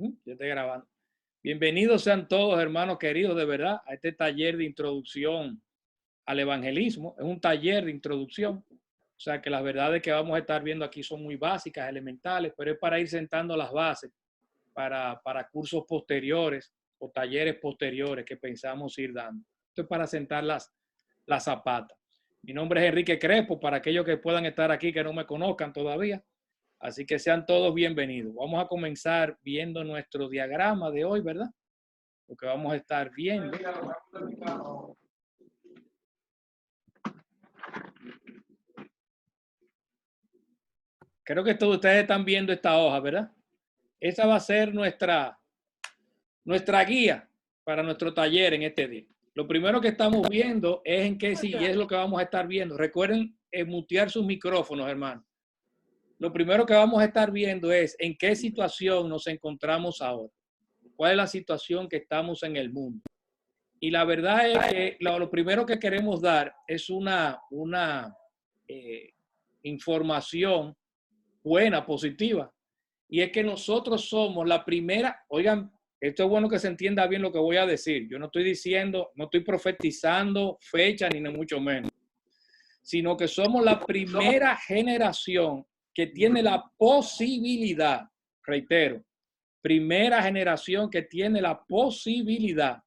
Yo estoy grabando. Bienvenidos sean todos, hermanos queridos, de verdad, a este taller de introducción al evangelismo. Es un taller de introducción. O sea que las verdades que vamos a estar viendo aquí son muy básicas, elementales, pero es para ir sentando las bases para cursos posteriores o talleres posteriores que pensamos ir dando. Esto es para sentar las zapatas. Mi nombre es Enrique Crespo, para aquellos que puedan estar aquí que no me conozcan todavía. Así que sean todos bienvenidos. Vamos a comenzar viendo nuestro diagrama de hoy, ¿verdad? Lo que vamos a estar viendo. Creo que todos ustedes están viendo esta hoja, ¿verdad? Esa va a ser nuestra guía para nuestro taller en este día. Lo primero que estamos viendo es en qué sí es lo que vamos a estar viendo. Recuerden mutear sus micrófonos, hermanos. Lo primero que vamos a estar viendo es en qué situación nos encontramos ahora. ¿Cuál es la situación que estamos en el mundo? Y la verdad es que lo primero que queremos dar es una información buena, positiva. Y es que nosotros somos la primera, oigan, esto es bueno que se entienda bien lo que voy a decir. Yo no estoy diciendo, no estoy profetizando fecha ni mucho menos, sino que somos la primera generación que tiene la posibilidad, reitero, primera generación que tiene la posibilidad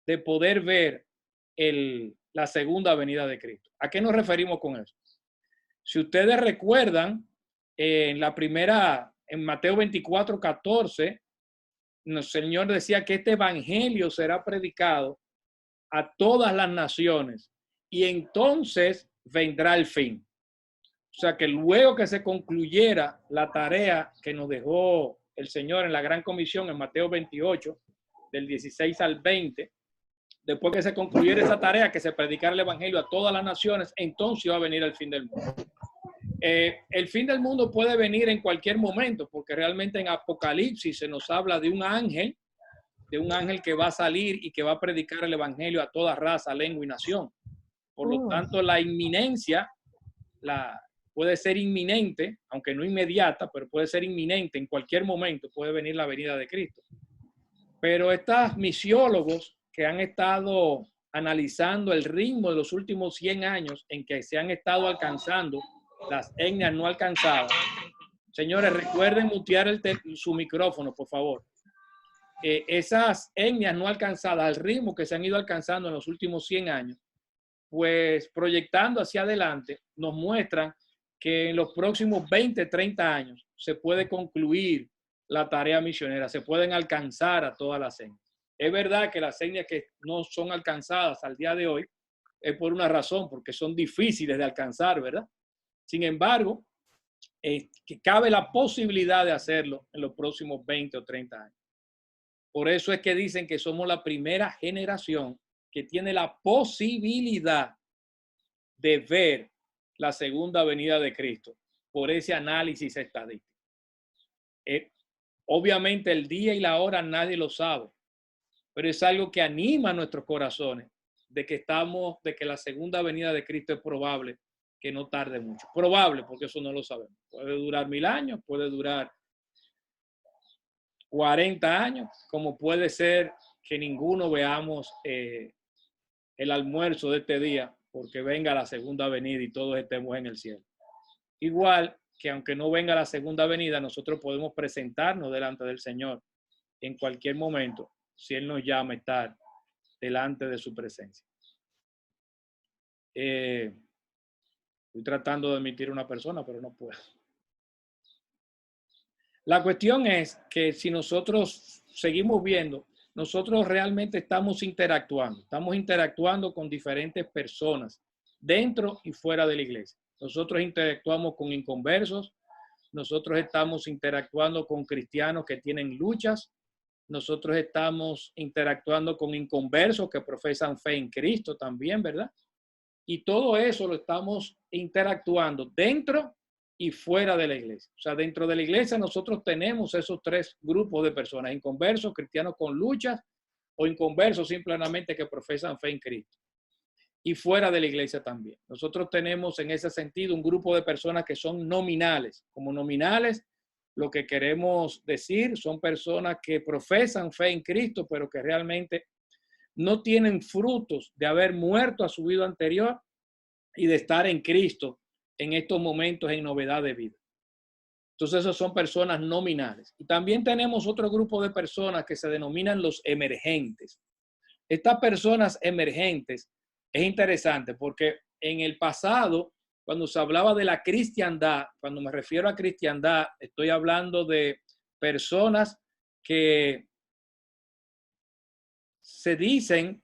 de poder ver la segunda venida de Cristo. ¿A qué nos referimos con eso? Si ustedes recuerdan, en la primera, en Mateo 24:14, el Señor decía que este evangelio será predicado a todas las naciones y entonces vendrá el fin. O sea que luego que se concluyera la tarea que nos dejó el Señor en la Gran Comisión en Mateo 28, del 16 al 20, después que se concluyera esa tarea, que se predicara el evangelio a todas las naciones, entonces va a venir el fin del mundo. El fin del mundo puede venir en cualquier momento, porque realmente en Apocalipsis se nos habla de un ángel que va a salir y que va a predicar el evangelio a toda raza, lengua y nación. Por lo tanto, la inminencia puede ser inminente, aunque no inmediata, pero puede ser inminente. En cualquier momento puede venir la venida de Cristo. Pero estos misiólogos que han estado analizando el ritmo de los últimos 100 años en que se han estado alcanzando las etnias no alcanzadas. Señores, recuerden mutear su micrófono, por favor. Esas etnias no alcanzadas, al ritmo que se han ido alcanzando en los últimos 100 años, pues proyectando hacia adelante, nos muestran que en los próximos 20, 30 años se puede concluir la tarea misionera, se pueden alcanzar a todas las etnias. Es verdad que las etnias que no son alcanzadas al día de hoy es por una razón, porque son difíciles de alcanzar, ¿verdad? Sin embargo, que cabe la posibilidad de hacerlo en los próximos 20 o 30 años. Por eso es que dicen que somos la primera generación que tiene la posibilidad de ver la segunda venida de Cristo por ese análisis estadístico. Obviamente el día y la hora nadie lo sabe, pero es algo que anima a nuestros corazones de que la segunda venida de Cristo es probable que no tarde mucho. Probable, porque eso no lo sabemos. Puede durar 1000 años, puede durar 40 años, como puede ser que ninguno veamos el almuerzo de este día porque venga la segunda venida y todos estemos en el cielo. Igual que aunque no venga la segunda venida, nosotros podemos presentarnos delante del Señor en cualquier momento si Él nos llama a estar delante de su presencia. Estoy tratando de emitir una persona, pero no puedo. La cuestión es que si nosotros seguimos viendo, nosotros realmente estamos interactuando con diferentes personas dentro y fuera de la iglesia. Nosotros interactuamos con inconversos, nosotros estamos interactuando con cristianos que tienen luchas, nosotros estamos interactuando con inconversos que profesan fe en Cristo también, ¿verdad? Y todo eso lo estamos interactuando dentro y fuera de la iglesia. O sea, dentro de la iglesia nosotros tenemos esos tres grupos de personas: inconversos, cristianos con luchas, o inconversos simplemente que profesan fe en Cristo. Y fuera de la iglesia también. Nosotros tenemos en ese sentido un grupo de personas que son nominales. Como nominales lo que queremos decir. Son personas que profesan fe en Cristo, pero que realmente no tienen frutos de haber muerto a su vida anterior y de estar en Cristo en estos momentos en novedad de vida. Entonces, esos son personas nominales. Y también tenemos otro grupo de personas que se denominan los emergentes. Estas personas emergentes es interesante porque en el pasado, cuando se hablaba de la cristiandad, cuando me refiero a cristiandad, estoy hablando de personas que se dicen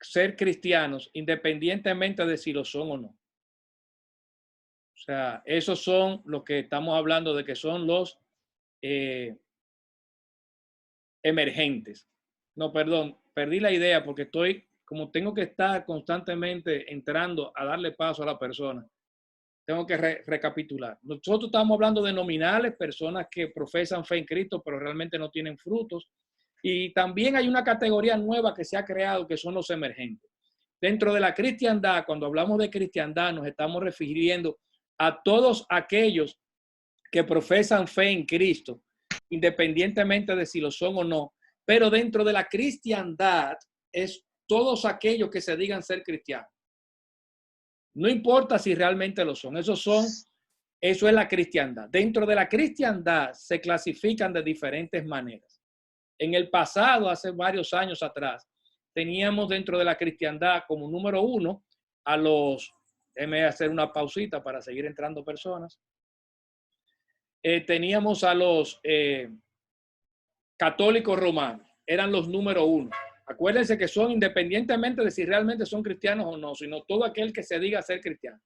ser cristianos independientemente de si lo son o no. O sea, esos son los que estamos hablando de que son los emergentes. No, perdón, perdí la idea porque estoy, como tengo que estar constantemente entrando a darle paso a la persona, tengo que recapitular. Nosotros estamos hablando de nominales, personas que profesan fe en Cristo, pero realmente no tienen frutos. Y también hay una categoría nueva que se ha creado, que son los emergentes. Dentro de la cristiandad, cuando hablamos de cristiandad, nos estamos refiriendo a todos aquellos que profesan fe en Cristo, independientemente de si lo son o no. Pero dentro de la cristiandad es todos aquellos que se digan ser cristianos. No importa si realmente lo son. Eso es la cristiandad. Dentro de la cristiandad se clasifican de diferentes maneras. En el pasado, hace varios años atrás, teníamos dentro de la cristiandad como número uno a los, déjeme hacer una pausita para seguir entrando personas. Teníamos a los católicos romanos, eran los número uno. Acuérdense que son independientemente de si realmente son cristianos o no, sino todo aquel que se diga ser cristiano.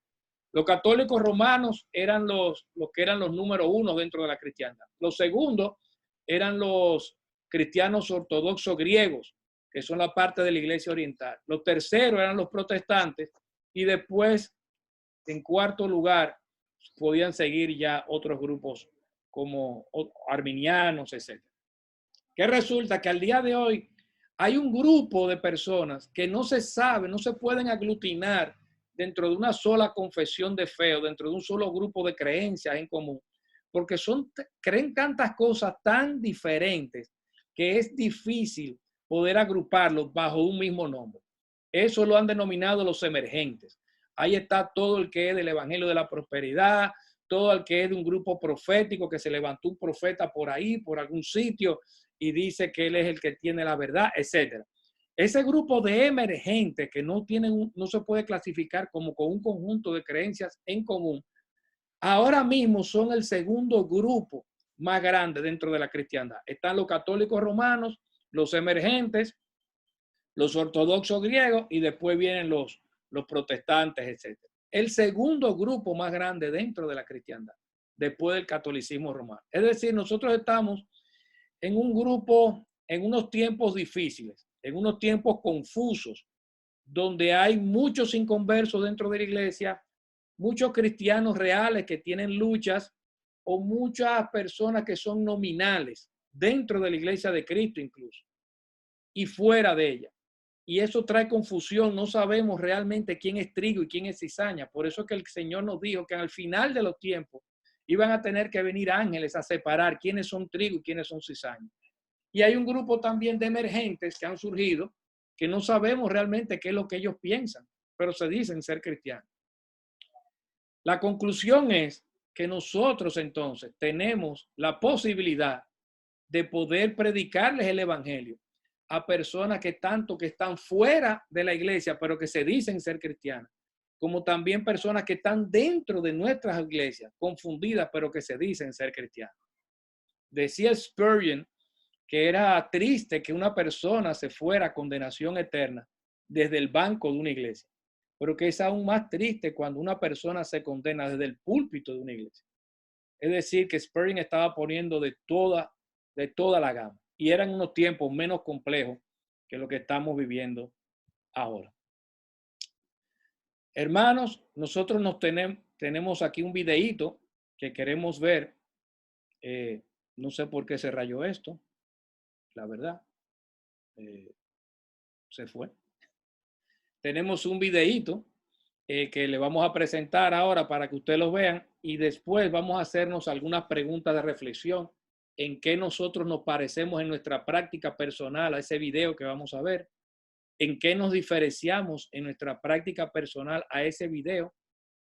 Los católicos romanos eran los que eran los número uno dentro de la cristiandad. Los segundos eran los cristianos ortodoxos griegos, que son la parte de la iglesia oriental. Los terceros eran los protestantes y después, en cuarto lugar, podían seguir ya otros grupos como arminianos, etc. Que resulta que al día de hoy hay un grupo de personas que no se sabe, no se pueden aglutinar dentro de una sola confesión de fe o dentro de un solo grupo de creencias en común, porque creen tantas cosas tan diferentes que es difícil poder agruparlos bajo un mismo nombre. Eso lo han denominado los emergentes. Ahí está todo el que es del Evangelio de la Prosperidad, todo el que es de un grupo profético, que se levantó un profeta por ahí, por algún sitio, y dice que él es el que tiene la verdad, etc. Ese grupo de emergentes que no se puede clasificar como con un conjunto de creencias en común, ahora mismo son el segundo grupo más grande dentro de la cristiandad. Están los católicos romanos, los emergentes, los ortodoxos griegos y después vienen los protestantes, etc. El segundo grupo más grande dentro de la cristiandad, después del catolicismo romano. Es decir, nosotros estamos en un grupo, en unos tiempos difíciles, en unos tiempos confusos, donde hay muchos inconversos dentro de la iglesia, muchos cristianos reales que tienen luchas o muchas personas que son nominales dentro de la iglesia de Cristo incluso y fuera de ella. Y eso trae confusión, no sabemos realmente quién es trigo y quién es cizaña. Por eso es que el Señor nos dijo que al final de los tiempos iban a tener que venir ángeles a separar quiénes son trigo y quiénes son cizaña. Y hay un grupo también de emergentes que han surgido que no sabemos realmente qué es lo que ellos piensan, pero se dicen ser cristianos. La conclusión es que nosotros entonces tenemos la posibilidad de poder predicarles el evangelio a personas que están fuera de la iglesia, pero que se dicen ser cristianas, como también personas que están dentro de nuestras iglesias, confundidas, pero que se dicen ser cristianas. Decía Spurgeon que era triste que una persona se fuera a condenación eterna desde el banco de una iglesia, pero que es aún más triste cuando una persona se condena desde el púlpito de una iglesia. Es decir, que Spurgeon estaba poniendo de toda la gama y eran unos tiempos menos complejos que lo que estamos viviendo ahora. Hermanos, nosotros tenemos aquí un videíto que queremos ver. No sé por qué se rayó esto, la verdad. Se fue. Tenemos un videíto que le vamos a presentar ahora para que ustedes los vean y después vamos a hacernos algunas preguntas de reflexión en qué nosotros nos parecemos en nuestra práctica personal a ese video que vamos a ver, en qué nos diferenciamos en nuestra práctica personal a ese video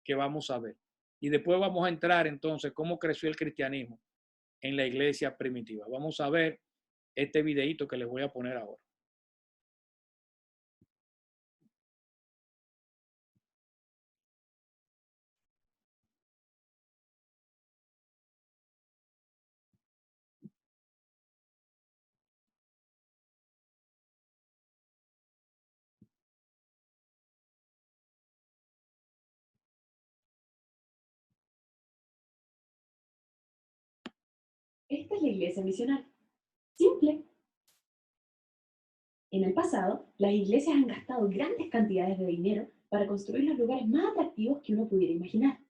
que vamos a ver. Y después vamos a entrar entonces cómo creció el cristianismo en la iglesia primitiva. Vamos a ver este videíto que les voy a poner ahora. Esta es la iglesia misional. Simple. En el pasado, las iglesias han gastado grandes cantidades de dinero para construir los lugares más atractivos que uno pudiera imaginar.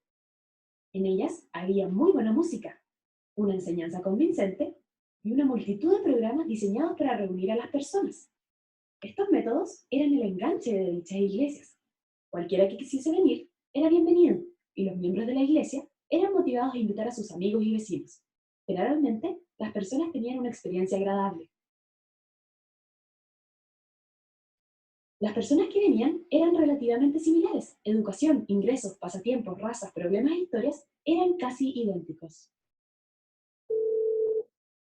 En ellas había muy buena música, una enseñanza convincente y una multitud de programas diseñados para reunir a las personas. Estos métodos eran el enganche de dichas iglesias. Cualquiera que quisiese venir era bienvenido y los miembros de la iglesia eran motivados a invitar a sus amigos y vecinos. Generalmente, las personas tenían una experiencia agradable. Las personas que venían eran relativamente similares. Educación, ingresos, pasatiempos, razas, problemas e historias eran casi idénticos.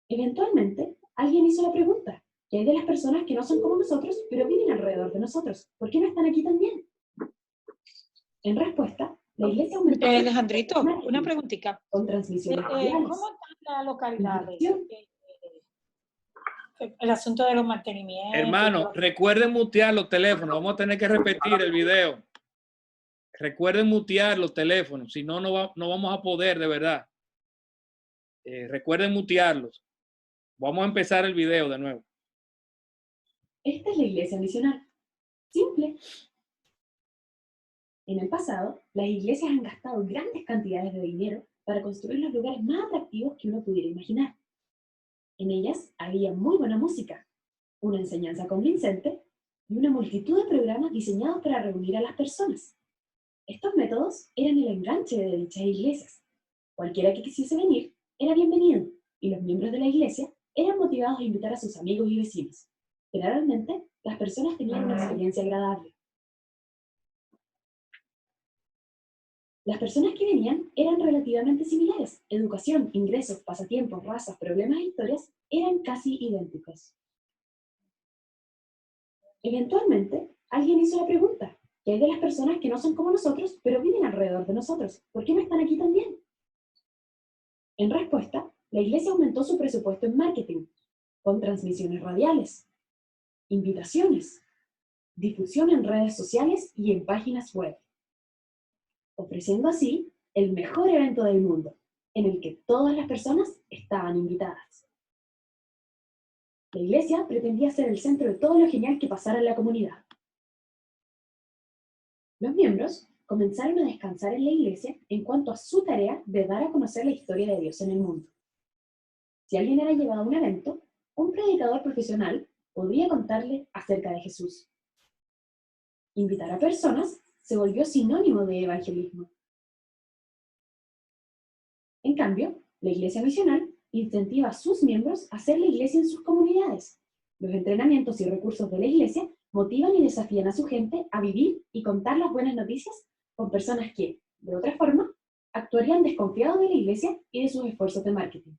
Eventualmente, alguien hizo la pregunta: ¿qué hay de las personas que no son como nosotros, pero viven alrededor de nosotros? ¿Por qué no están aquí también? En respuesta, la iglesia aumentó... Alejandrito, una preguntita. Con transmisiones radiales. ¿Cómo están las localidades? El asunto de los mantenimientos. Hermano, recuerden mutear los teléfonos. Vamos a tener que repetir el video. Recuerden mutear los teléfonos, si no, no vamos a poder, de verdad. Recuerden mutearlos. Vamos a empezar el video de nuevo. Esta es la iglesia misional. Simple. En el pasado, las iglesias han gastado grandes cantidades de dinero para construir los lugares más atractivos que uno pudiera imaginar. En ellas había muy buena música, una enseñanza convincente y una multitud de programas diseñados para reunir a las personas. Estos métodos eran el enganche de dichas iglesias. Cualquiera que quisiese venir era bienvenido y los miembros de la iglesia eran motivados a invitar a sus amigos y vecinos. Generalmente, las personas tenían una experiencia agradable. Las personas que venían eran relativamente similares. Educación, ingresos, pasatiempos, razas, problemas e historias eran casi idénticos. Eventualmente, alguien hizo la pregunta: ¿qué hay de las personas que no son como nosotros, pero viven alrededor de nosotros? ¿Por qué no están aquí también? En respuesta, la iglesia aumentó su presupuesto en marketing, con transmisiones radiales, invitaciones, difusión en redes sociales y en páginas web, ofreciendo así el mejor evento del mundo, en el que todas las personas estaban invitadas. La iglesia pretendía ser el centro de todo lo genial que pasara en la comunidad. Los miembros comenzaron a descansar en la iglesia en cuanto a su tarea de dar a conocer la historia de Dios en el mundo. Si alguien era llevado a un evento, un predicador profesional podría contarle acerca de Jesús. Invitar a personas se volvió sinónimo de evangelismo. En cambio, la iglesia misional incentiva a sus miembros a hacer la iglesia en sus comunidades. Los entrenamientos y recursos de la iglesia motivan y desafían a su gente a vivir y contar las buenas noticias con personas que, de otra forma, actuarían desconfiados de la iglesia y de sus esfuerzos de marketing.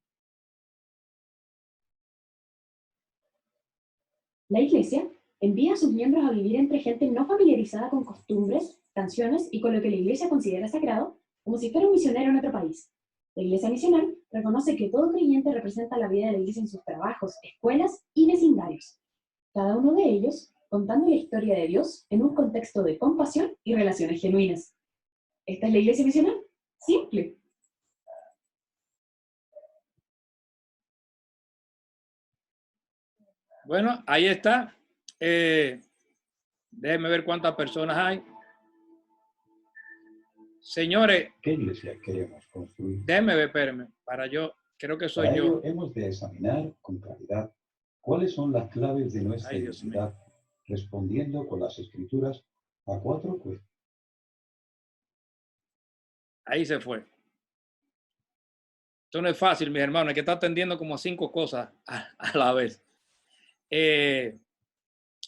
La iglesia envía a sus miembros a vivir entre gente no familiarizada con costumbres, canciones y con lo que la iglesia considera sagrado, como si fuera un misionero en otro país. La iglesia misional reconoce que todo creyente representa la vida de la iglesia en sus trabajos, escuelas y vecindarios, cada uno de ellos contando la historia de Dios en un contexto de compasión y relaciones genuinas. ¿Esta es la iglesia misional? Simple. Bueno, ahí está. Déjenme ver cuántas personas hay. Señores, ¿Qué iglesia queremos construir? déjenme ver, espérenme, para yo, creo que soy Para yo. ello hemos de examinar con claridad cuáles son las claves de nuestra Ay, Dios mío. identidad, respondiendo con las Escrituras a 4 cuestiones. Ahí se fue. Esto no es fácil, mis hermanos. Hay que estar atendiendo como 5 cosas a la vez.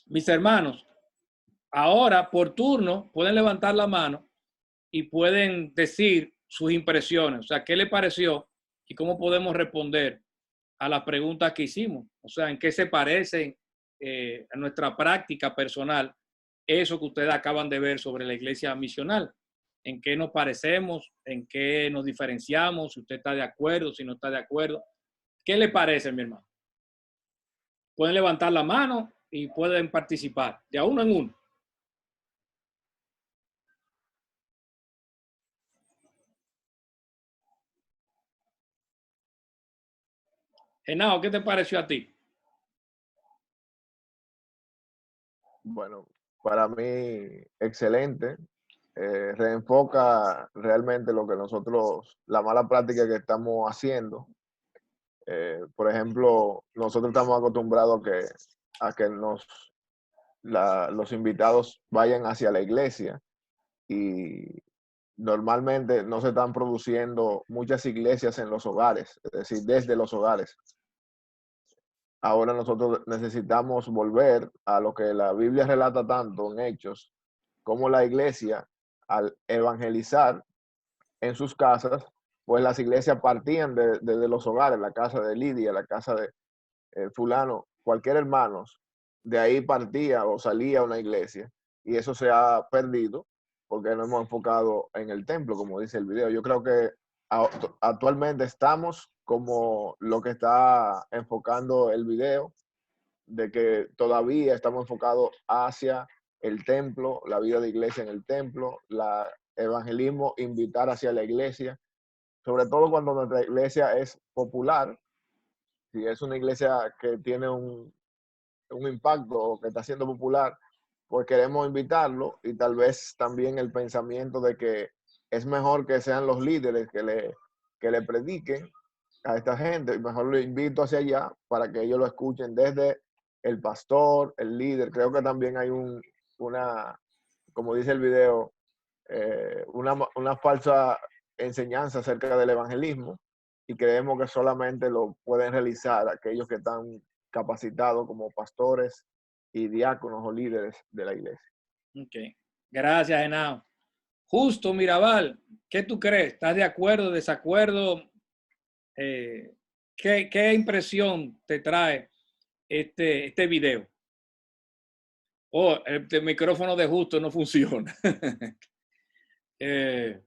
Mis hermanos, ahora por turno pueden levantar la mano y pueden decir sus impresiones. O sea, ¿qué le pareció y cómo podemos responder a las preguntas que hicimos? O sea, ¿en qué se parecen a nuestra práctica personal eso que ustedes acaban de ver sobre la iglesia misional? ¿En qué nos parecemos? ¿En qué nos diferenciamos? Si usted está de acuerdo, si no está de acuerdo. ¿Qué le parece, mi hermano? Pueden levantar la mano y pueden participar de a uno en uno. Genao, ¿qué te pareció a ti? Bueno, para mí, excelente. Reenfoca realmente lo que nosotros, la mala práctica que estamos haciendo. Por ejemplo, nosotros estamos acostumbrados a que los invitados vayan hacia la iglesia y normalmente no se están produciendo muchas iglesias en los hogares, es decir, desde los hogares. Ahora nosotros necesitamos volver a lo que la Biblia relata tanto en Hechos, como la iglesia, al evangelizar en sus casas, pues las iglesias partían desde los hogares, la casa de Lidia, la casa de fulano, cualquier hermano, de ahí partía o salía una iglesia. Y eso se ha perdido porque no hemos enfocado en el templo, como dice el video. Yo creo que actualmente estamos como lo que está enfocando el video, de que todavía estamos enfocados hacia el templo, la vida de iglesia en el templo, la evangelismo, invitar hacia la iglesia, sobre todo cuando nuestra iglesia es popular. Si es una iglesia que tiene un impacto o que está siendo popular, pues queremos invitarlo, y tal vez también el pensamiento de que es mejor que sean los líderes que le prediquen a esta gente, y mejor lo invito hacia allá para que ellos lo escuchen desde el pastor, el líder. Creo que también hay una, como dice el video, una falsa enseñanza acerca del evangelismo, y creemos que solamente lo pueden realizar aquellos que están capacitados como pastores y diáconos o líderes de la iglesia. Ok. Gracias, Genao. Justo, Mirabal, ¿qué tú crees? ¿Estás de acuerdo, desacuerdo? ¿Qué impresión te trae este video? Oh, el micrófono de Justo no funciona. Pero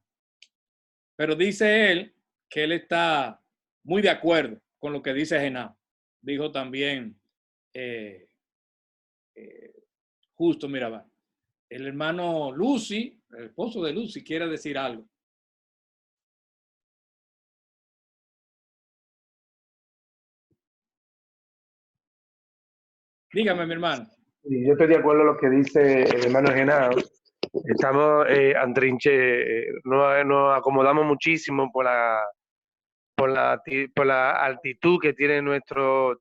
dice él que él está muy de acuerdo con lo que dice Genao. Dijo también Justo Mirabal. El hermano Lucy, el esposo de Lucy, quiere decir algo. Dígame, mi hermano. Yo estoy de acuerdo en lo que dice el hermano Genao. Estamos nos acomodamos muchísimo por la altitud que tienen nuestras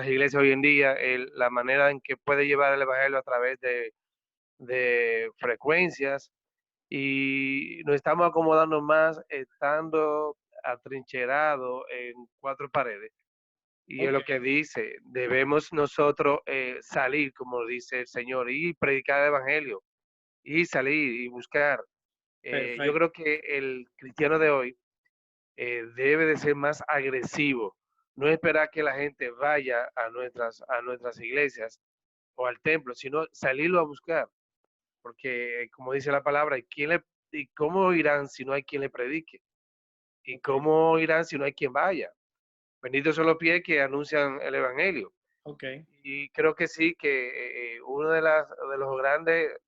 iglesias hoy en día, la manera en que puede llevar el evangelio a través de frecuencias, y nos estamos acomodando más estando atrincherados en 4 paredes. Y es lo que dice, debemos nosotros salir, como dice el Señor, y predicar el evangelio, y salir y buscar. Yo creo que el cristiano de hoy debe de ser más agresivo, no esperar que la gente vaya a nuestras iglesias o al templo, sino salirlo a buscar, porque como dice la palabra, ¿y cómo irán si no hay quien le predique? ¿Y cómo irán si no hay quien vaya? Benditos son los pies que anuncian el evangelio. Okay. Y creo que sí, que uno de los grandes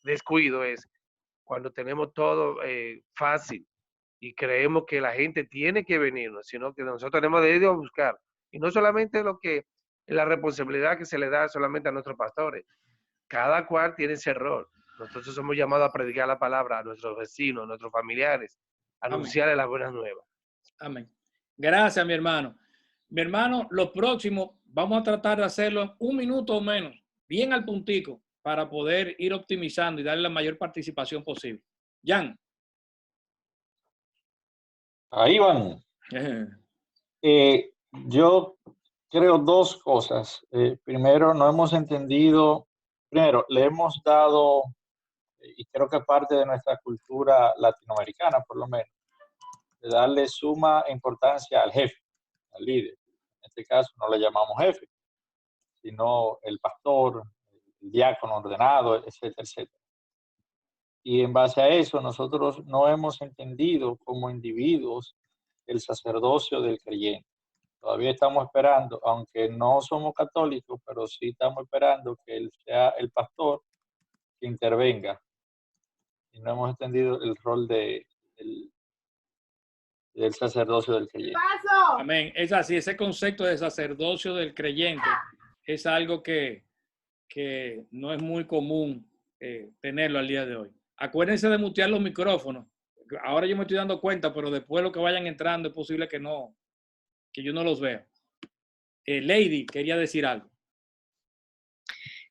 descuidos es cuando tenemos todo fácil y creemos que la gente tiene que venirnos, sino que nosotros tenemos de ir a buscar. Y no solamente la responsabilidad que se le da solamente a nuestros pastores. Cada cual tiene ese rol. Nosotros somos llamados a predicar la palabra a nuestros vecinos, a nuestros familiares, a anunciarles las buenas nuevas. Amén. Gracias, mi hermano. Mi hermano, lo próximo vamos a tratar de hacerlo en 1 minuto o menos, bien al puntico, para poder ir optimizando y darle la mayor participación posible. Jan. Ahí van. Yo creo dos cosas. Primero, no hemos entendido, primero, le hemos dado, y creo que parte de nuestra cultura latinoamericana, por lo menos, de darle suma importancia al jefe, al líder. En este caso no le llamamos jefe, sino el pastor, el diácono ordenado, etcétera, etcétera. Y en base a eso, nosotros no hemos entendido como individuos el sacerdocio del creyente. Todavía estamos esperando, aunque no somos católicos, pero sí estamos esperando que él sea el pastor que intervenga. Y no hemos entendido el rol del sacerdocio del creyente. Amén. Es así, ese concepto de sacerdocio del creyente es algo que no es muy común tenerlo al día de hoy. Acuérdense de mutear los micrófonos. Ahora yo me estoy dando cuenta, pero después lo que vayan entrando es posible que yo no los vea. Lady, quería decir algo.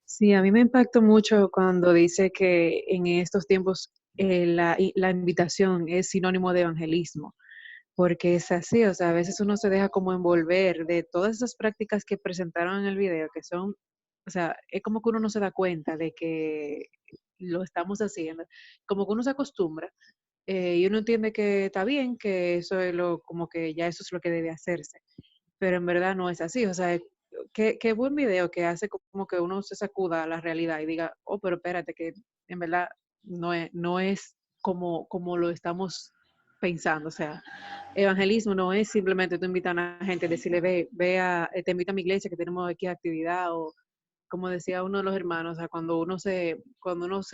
Sí, a mí me impactó mucho cuando dice que en estos tiempos la invitación es sinónimo de evangelismo, porque es así, o sea, a veces uno se deja como envolver de todas esas prácticas que presentaron en el video, que son, o sea, es como que uno no se da cuenta de que lo estamos haciendo, como que uno se acostumbra y uno entiende que está bien, que eso es como que ya eso es lo que debe hacerse, pero en verdad no es así, o sea, qué buen video que hace como que uno se sacuda a la realidad y diga, oh, pero espérate, que en verdad no es como lo estamos pensando, o sea, evangelismo no es simplemente tú invitar a la gente, decirle, te invito a mi iglesia que tenemos aquí actividad, o como decía uno de los hermanos, o sea, cuando uno se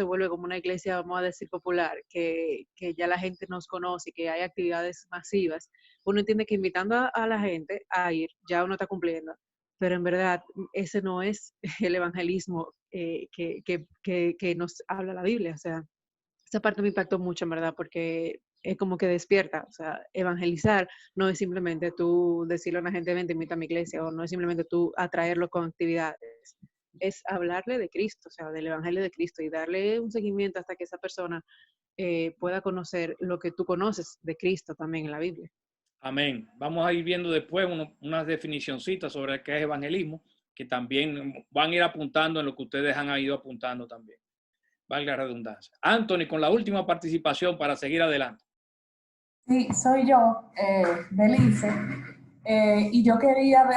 vuelve como una iglesia, vamos a decir, popular, que ya la gente nos conoce y que hay actividades masivas, uno entiende que invitando a la gente a ir, ya uno está cumpliendo. Pero en verdad, ese no es el evangelismo que nos habla la Biblia. O sea, esa parte me impactó mucho, en verdad, porque es como que despierta. O sea, evangelizar no es simplemente tú decirle a una gente, ven, te invita a mi iglesia, o no es simplemente tú atraerlo con actividades. Es hablarle de Cristo, o sea, del evangelio de Cristo, y darle un seguimiento hasta que esa persona pueda conocer lo que tú conoces de Cristo también en la Biblia. Amén. Vamos a ir viendo después unas definicioncitas sobre qué es evangelismo, que también van a ir apuntando en lo que ustedes han ido apuntando también. Valga la redundancia. Anthony, con la última participación para seguir adelante. Sí, soy yo, Belice. Y yo quería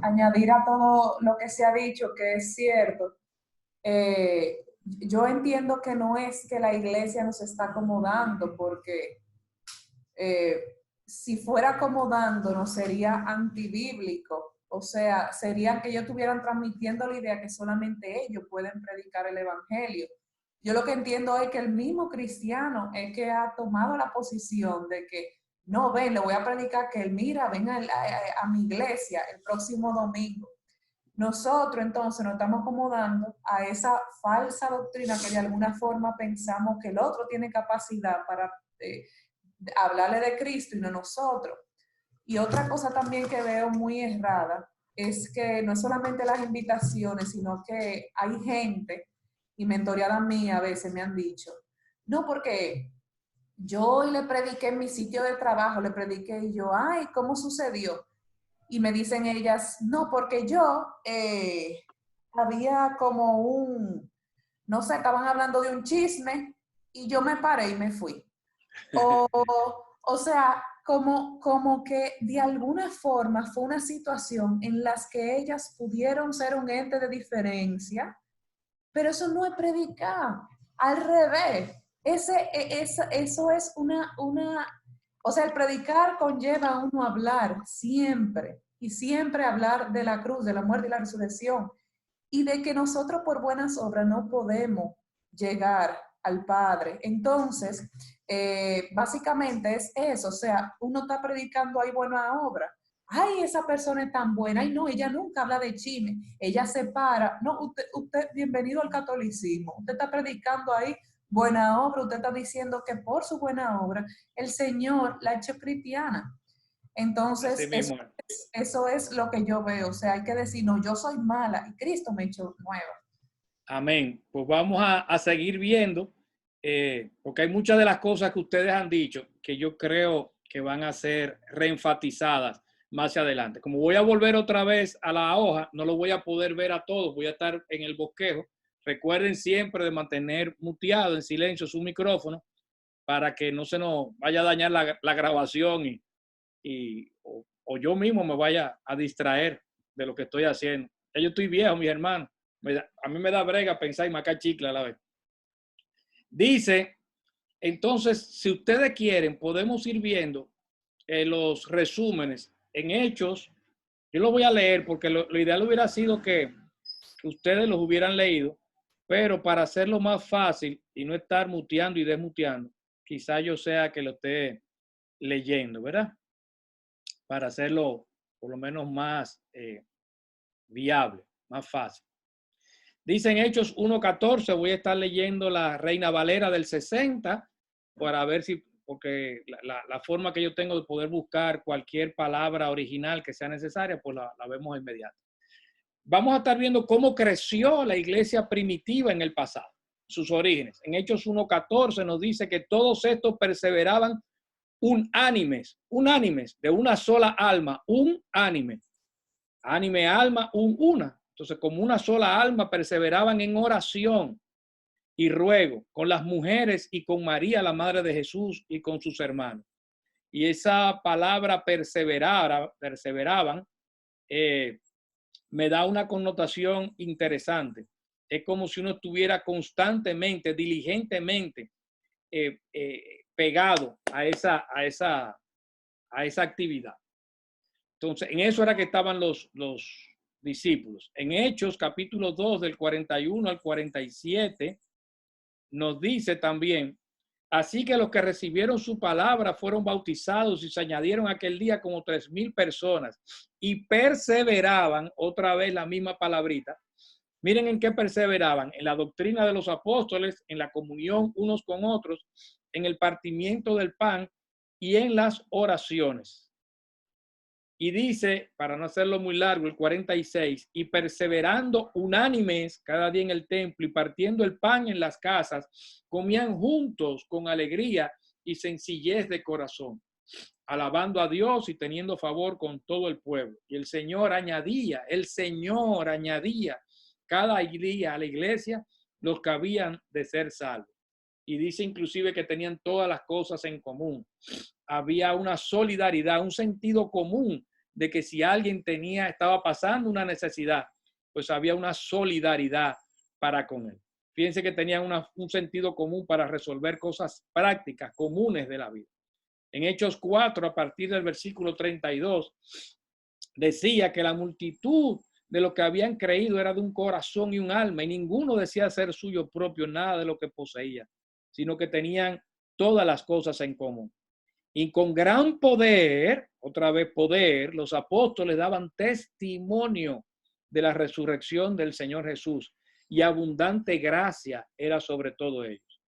añadir a todo lo que se ha dicho, que es cierto. Yo entiendo que no es que la iglesia nos está acomodando, porque si fuera acomodándonos sería antibíblico. O sea, sería que ellos estuvieran transmitiendo la idea que solamente ellos pueden predicar el evangelio. Yo lo que entiendo es que el mismo cristiano es que ha tomado la posición de que, no, ven, le voy a predicar que él, mira, ven a mi iglesia el próximo domingo. Nosotros entonces nos estamos acomodando a esa falsa doctrina que de alguna forma pensamos que el otro tiene capacidad para hablarle de Cristo y no nosotros. Y otra cosa también que veo muy errada es que no es solamente las invitaciones, sino que hay gente, y mentoreada mía a veces me han dicho, no, porque yo hoy le prediqué en mi sitio de trabajo, le prediqué y yo, ay, ¿cómo sucedió? Y me dicen ellas, no, porque yo había como no sé, estaban hablando de un chisme y yo me paré y me fui. O sea, como que de alguna forma fue una situación en la que ellas pudieron ser un ente de diferencia, pero eso no es predicar. Al revés, eso es o sea, el predicar conlleva a uno hablar siempre, y siempre hablar de la cruz, de la muerte y la resurrección, y de que nosotros por buenas obras no podemos llegar al Padre. Entonces, básicamente es eso, o sea, uno está predicando ahí buena obra. Ay, esa persona es tan buena. Ay, no, ella nunca habla de chisme. Ella se para. No, usted, bienvenido al catolicismo. Usted está predicando ahí buena obra. Usted está diciendo que por su buena obra el Señor la ha hecho cristiana. Entonces, eso es lo que yo veo. O sea, hay que decir, no, yo soy mala y Cristo me ha hecho nueva. Amén. Pues vamos a seguir viendo porque hay muchas de las cosas que ustedes han dicho que yo creo que van a ser reenfatizadas más adelante. Como voy a volver otra vez a la hoja, no lo voy a poder ver a todos, voy a estar en el bosquejo. Recuerden siempre de mantener muteado en silencio su micrófono para que no se nos vaya a dañar la grabación o yo mismo me vaya a distraer de lo que estoy haciendo. Ya yo estoy viejo, mis hermanos. A mí me da brega pensar y macar chicle a la vez. Dice, entonces, si ustedes quieren, podemos ir viendo los resúmenes en Hechos. Yo los voy a leer porque lo ideal hubiera sido que ustedes los hubieran leído, pero para hacerlo más fácil y no estar muteando y desmuteando, quizá yo sea que lo esté leyendo, ¿verdad? Para hacerlo por lo menos más viable, más fácil. Dice en Hechos 1:14, voy a estar leyendo la Reina Valera del 60 para ver si, porque la forma que yo tengo de poder buscar cualquier palabra original que sea necesaria, pues la vemos inmediato. Vamos a estar viendo cómo creció la iglesia primitiva en el pasado, sus orígenes. En Hechos 1:14 nos dice que todos estos perseveraban unánimes, de una sola alma, unánime. Ánime, alma, una. Entonces, como una sola alma, perseveraban en oración y ruego con las mujeres y con María, la madre de Jesús, y con sus hermanos. Y esa palabra perseveraban, me da una connotación interesante. Es como si uno estuviera constantemente, diligentemente pegado a esa actividad. Entonces, en eso era que estaban los discípulos. En Hechos, capítulo 2, del 41 al 47, nos dice también, así que los que recibieron su palabra fueron bautizados y se añadieron aquel día como 3,000 personas y perseveraban, otra vez la misma palabrita. Miren en qué perseveraban: en la doctrina de los apóstoles, en la comunión unos con otros, en el partimiento del pan y en las oraciones. Y dice, para no hacerlo muy largo, el 46, y perseverando unánimes cada día en el templo y partiendo el pan en las casas, comían juntos con alegría y sencillez de corazón, alabando a Dios y teniendo favor con todo el pueblo. Y el Señor añadía cada día a la iglesia los que habían de ser salvos. Y dice inclusive que tenían todas las cosas en común. Había una solidaridad, un sentido común de que si alguien estaba pasando una necesidad, pues había una solidaridad para con él. Fíjense que tenían un sentido común para resolver cosas prácticas, comunes de la vida. En Hechos 4, a partir del versículo 32, decía que la multitud de los que habían creído era de un corazón y un alma, y ninguno decía ser suyo propio nada de lo que poseía, sino que tenían todas las cosas en común. Y con gran poder, otra vez poder, los apóstoles daban testimonio de la resurrección del Señor Jesús, y abundante gracia era sobre todo ellos.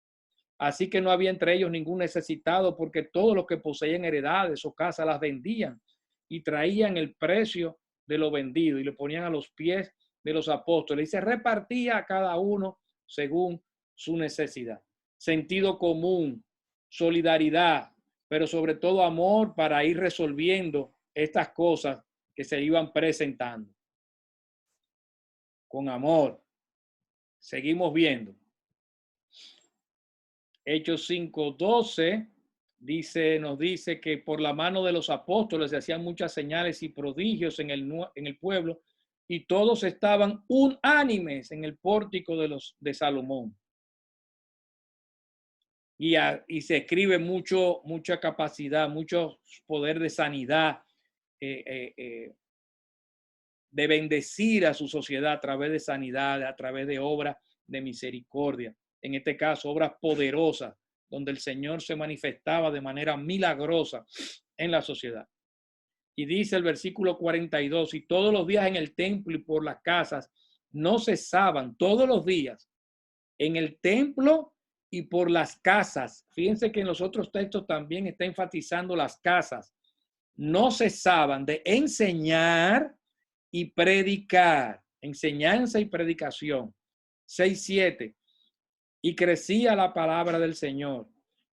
Así que no había entre ellos ningún necesitado, porque todos los que poseían heredades o casas las vendían y traían el precio de lo vendido y lo ponían a los pies de los apóstoles, y se repartía a cada uno según su necesidad. Sentido común, solidaridad, pero sobre todo amor para ir resolviendo estas cosas que se iban presentando. Con amor. Seguimos viendo. Hechos 5:12 nos dice que por la mano de los apóstoles se hacían muchas señales y prodigios en el pueblo, y todos estaban unánimes en el pórtico de Salomón. Y se escribe mucha capacidad, mucho poder de sanidad, de bendecir a su sociedad a través de sanidad, a través de obras de misericordia. En este caso, obras poderosas, donde el Señor se manifestaba de manera milagrosa en la sociedad. Y dice el versículo 42, y todos los días en el templo y por las casas no cesaban, todos los días en el templo y por las casas. Fíjense que en los otros textos también está enfatizando las casas. No cesaban de enseñar y predicar. Enseñanza y predicación. 6:7. y crecía la palabra del Señor.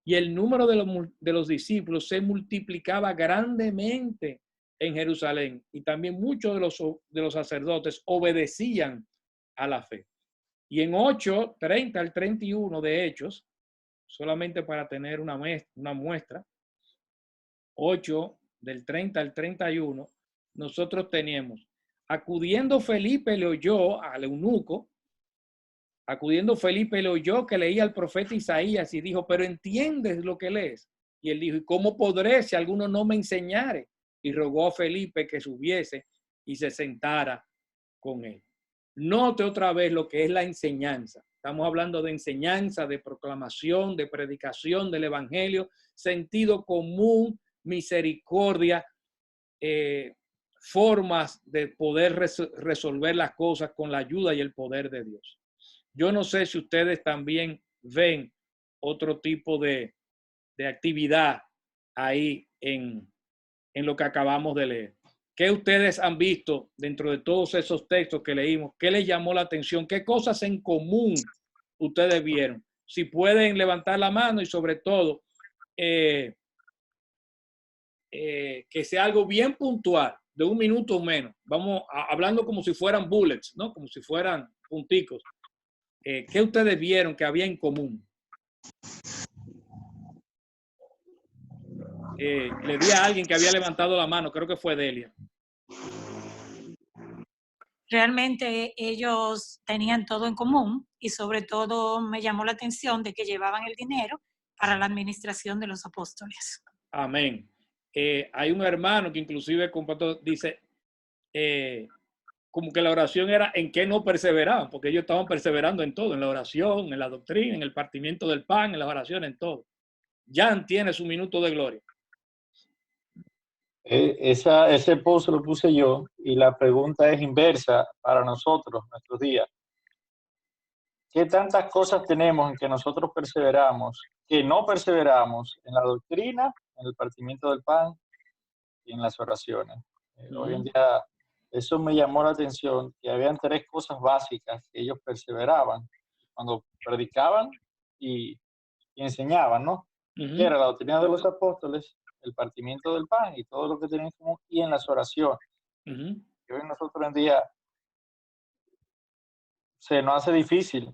Y el número de los discípulos se multiplicaba grandemente en Jerusalén. Y también muchos de los sacerdotes obedecían a la fe. Y en 8, 30 al 31 de Hechos, solamente para tener una muestra, 8 del 30 al 31, nosotros tenemos, acudiendo Felipe le oyó al eunuco, que leía al profeta Isaías y dijo, pero ¿entiendes lo que lees? Y él dijo, ¿y cómo podré si alguno no me enseñare? Y rogó a Felipe que subiese y se sentara con él. Note otra vez lo que es la enseñanza. Estamos hablando de enseñanza, de proclamación, de predicación del evangelio, sentido común, misericordia, formas de poder resolver las cosas con la ayuda y el poder de Dios. Yo no sé si ustedes también ven otro tipo de actividad ahí en lo que acabamos de leer. ¿Qué ustedes han visto dentro de todos esos textos que leímos? ¿Qué les llamó la atención? ¿Qué cosas en común ustedes vieron? Si pueden levantar la mano y sobre todo que sea algo bien puntual, de 1 minuto o menos. Vamos hablando como si fueran bullets, ¿no? Como si fueran punticos. ¿Qué ustedes vieron que había en común? Le vi a alguien que había levantado la mano, creo que fue Delia. Realmente ellos tenían todo en común y sobre todo me llamó la atención de que llevaban el dinero para la administración de los apóstoles. Amén. Hay un hermano que inclusive dice como que la oración era en qué no perseveraban, porque ellos estaban perseverando en todo, en la oración, en la doctrina, en el partimiento del pan, en las oraciones, en todo. Jan tiene su minuto de gloria. Ese post lo puse yo y la pregunta es inversa para nosotros, nuestros días. ¿Qué tantas cosas tenemos en que nosotros perseveramos, que no perseveramos en la doctrina, en el partimiento del pan y en las oraciones? Hoy en día eso me llamó la atención, que habían 3 cosas básicas que ellos perseveraban cuando predicaban y enseñaban, ¿no? Que era la doctrina de los apóstoles, el partimiento del pan y todo lo que tenían como y en las oraciones. Y hoy nosotros en día se nos hace difícil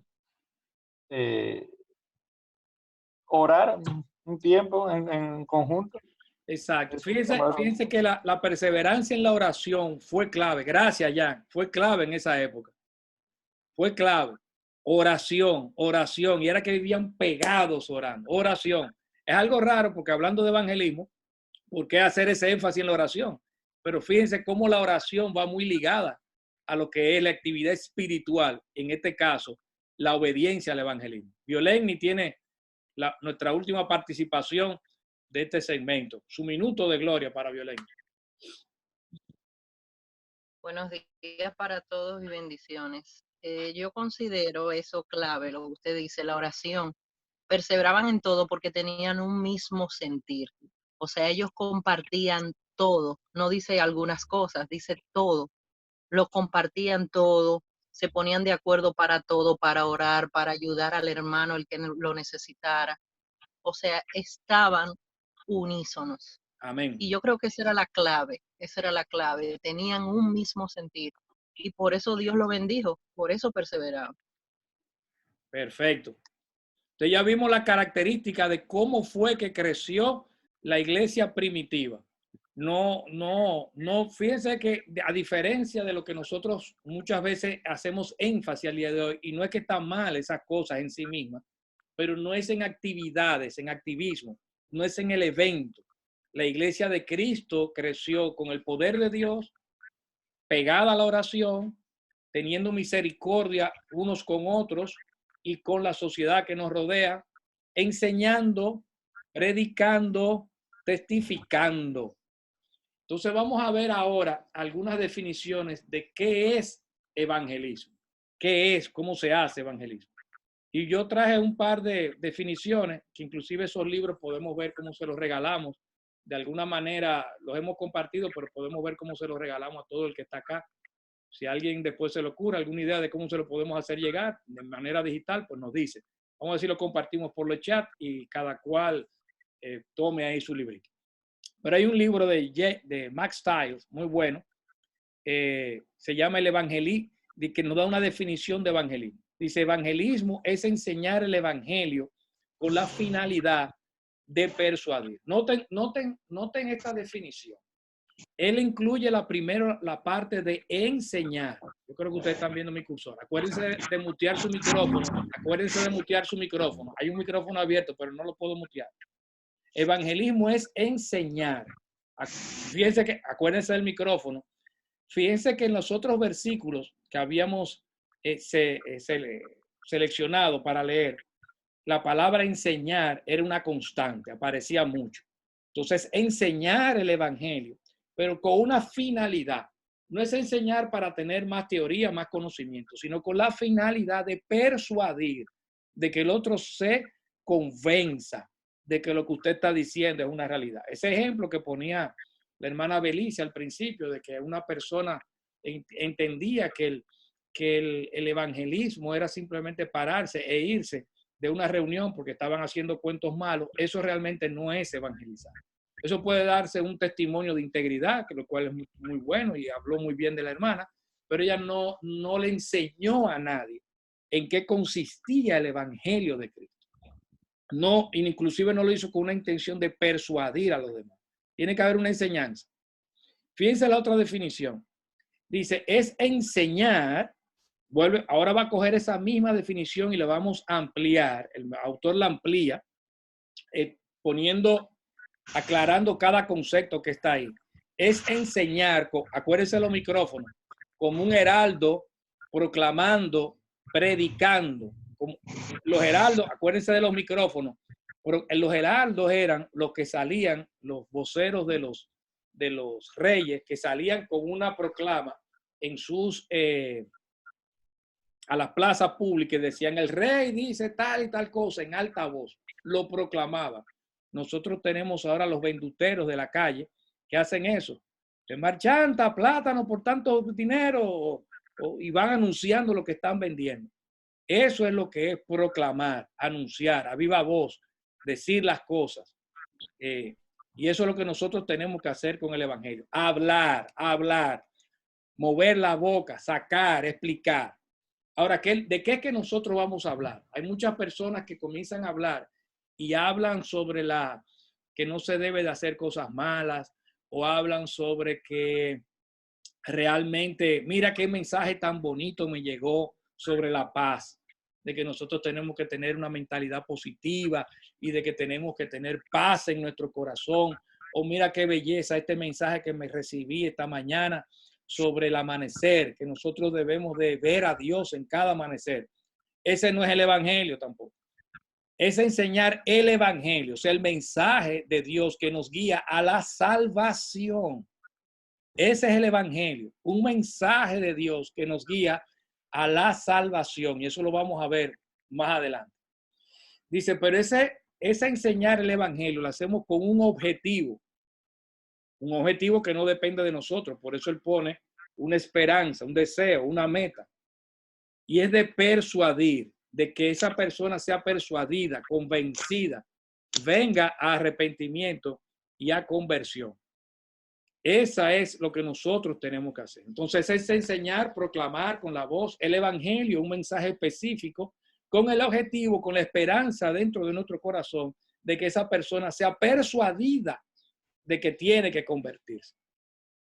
orar un tiempo en conjunto. Exacto. Fíjense que la perseverancia en la oración fue clave. Gracias, Jan. Fue clave en esa época. Fue clave. Oración. Y era que vivían pegados orando. Oración. Es algo raro porque hablando de evangelismo, ¿por qué hacer ese énfasis en la oración? Pero fíjense cómo la oración va muy ligada a lo que es la actividad espiritual. En este caso, la obediencia al evangelismo. Violeni tiene nuestra última participación de este segmento. Su minuto de gloria para Violeni. Buenos días para todos y bendiciones. Yo considero eso clave, lo que usted dice, la oración. Perseveraban en todo porque tenían un mismo sentir. O sea, ellos compartían todo. No dice algunas cosas, dice todo. Lo compartían todo. Se ponían de acuerdo para todo, para orar, para ayudar al hermano, el que lo necesitara. O sea, estaban unísonos. Amén. Y yo creo que esa era la clave, tenían un mismo sentido. Y por eso Dios lo bendijo, por eso perseveraban. Perfecto. Entonces ya vimos la característica de cómo fue que creció la iglesia primitiva. No, fíjense que a diferencia de lo que nosotros muchas veces hacemos énfasis al día de hoy, y no es que están mal esas cosas en sí mismas, pero no es en actividades, en activismo, no es en el evento. La iglesia de Cristo creció con el poder de Dios, pegada a la oración, teniendo misericordia unos con otros y con la sociedad que nos rodea, enseñando, predicando, testificando. Entonces vamos a ver ahora algunas definiciones de qué es evangelismo, qué es, cómo se hace evangelismo. Y yo traje un par de definiciones que inclusive esos libros podemos ver cómo se los regalamos. De alguna manera los hemos compartido, pero podemos ver cómo se los regalamos a todo el que está acá. Si a alguien después se le ocurre alguna idea de cómo se lo podemos hacer llegar de manera digital, pues nos dice. Vamos a decir, lo compartimos por los chat y cada cual tome ahí su librito. Pero hay un libro de Max Stiles, muy bueno, se llama El Evangelismo, que nos da una definición de evangelismo. Dice, evangelismo es enseñar el evangelio con la finalidad de persuadir. Noten esta definición. Él incluye la parte de enseñar. Yo creo que ustedes están viendo mi cursor. Acuérdense de mutear su micrófono. Acuérdense de mutear su micrófono. Hay un micrófono abierto, pero no lo puedo mutear. Evangelismo es enseñar. Fíjense que, acuérdense del micrófono. Fíjense que en los otros versículos que habíamos seleccionado para leer, la palabra enseñar era una constante, aparecía mucho. Entonces, enseñar el evangelio, pero con una finalidad. No es enseñar para tener más teoría, más conocimiento, sino con la finalidad de persuadir, de que el otro se convenza de que lo que usted está diciendo es una realidad. Ese ejemplo que ponía la hermana Belice al principio, de que una persona entendía que el evangelismo era simplemente pararse e irse de una reunión porque estaban haciendo cuentos malos, eso realmente no es evangelizar. Eso puede darse un testimonio de integridad, que lo cual es muy bueno y habló muy bien de la hermana, pero ella no le enseñó a nadie en qué consistía el evangelio de Cristo. No, inclusive no lo hizo con una intención de persuadir a los demás. Tiene que haber una enseñanza. Fíjense la otra definición. Dice, es enseñar, ahora va a coger esa misma definición y la vamos a ampliar. El autor la amplía, aclarando cada concepto que está ahí. Es enseñar, acuérdense los micrófonos, como un heraldo proclamando, predicando. Como los heraldos, acuérdense de los micrófonos, pero los heraldos eran los que salían, los voceros de los reyes, que salían con una proclama en a las plazas públicas y decían, el rey dice tal y tal cosa en alta voz, lo proclamaba. Nosotros tenemos ahora los venduteros de la calle que hacen eso. Se marchanta, plátano por tanto dinero y van anunciando lo que están vendiendo. Eso es lo que es proclamar, anunciar, a viva voz, decir las cosas. Y eso es lo que nosotros tenemos que hacer con el evangelio. Hablar, mover la boca, sacar, explicar. Ahora, ¿de qué es que nosotros vamos a hablar? Hay muchas personas que comienzan a hablar y hablan sobre que no se debe de hacer cosas malas, o hablan sobre que realmente, mira qué mensaje tan bonito me llegó sobre la paz, de que nosotros tenemos que tener una mentalidad positiva y de que tenemos que tener paz en nuestro corazón. O mira qué belleza este mensaje que me recibí esta mañana sobre el amanecer, que nosotros debemos de ver a Dios en cada amanecer. Ese no es el evangelio tampoco. Es enseñar el evangelio, o sea, el mensaje de Dios que nos guía a la salvación. Ese es el evangelio, un mensaje de Dios que nos guía a la salvación, y eso lo vamos a ver más adelante. Dice, pero ese enseñar el evangelio lo hacemos con un objetivo que no depende de nosotros. Por eso él pone una esperanza, un deseo, una meta, y es de persuadir, de que esa persona sea persuadida, convencida, venga a arrepentimiento y a conversión. Esa es lo que nosotros tenemos que hacer. Entonces es enseñar, proclamar con la voz el evangelio, un mensaje específico, con el objetivo, con la esperanza dentro de nuestro corazón de que esa persona sea persuadida de que tiene que convertirse.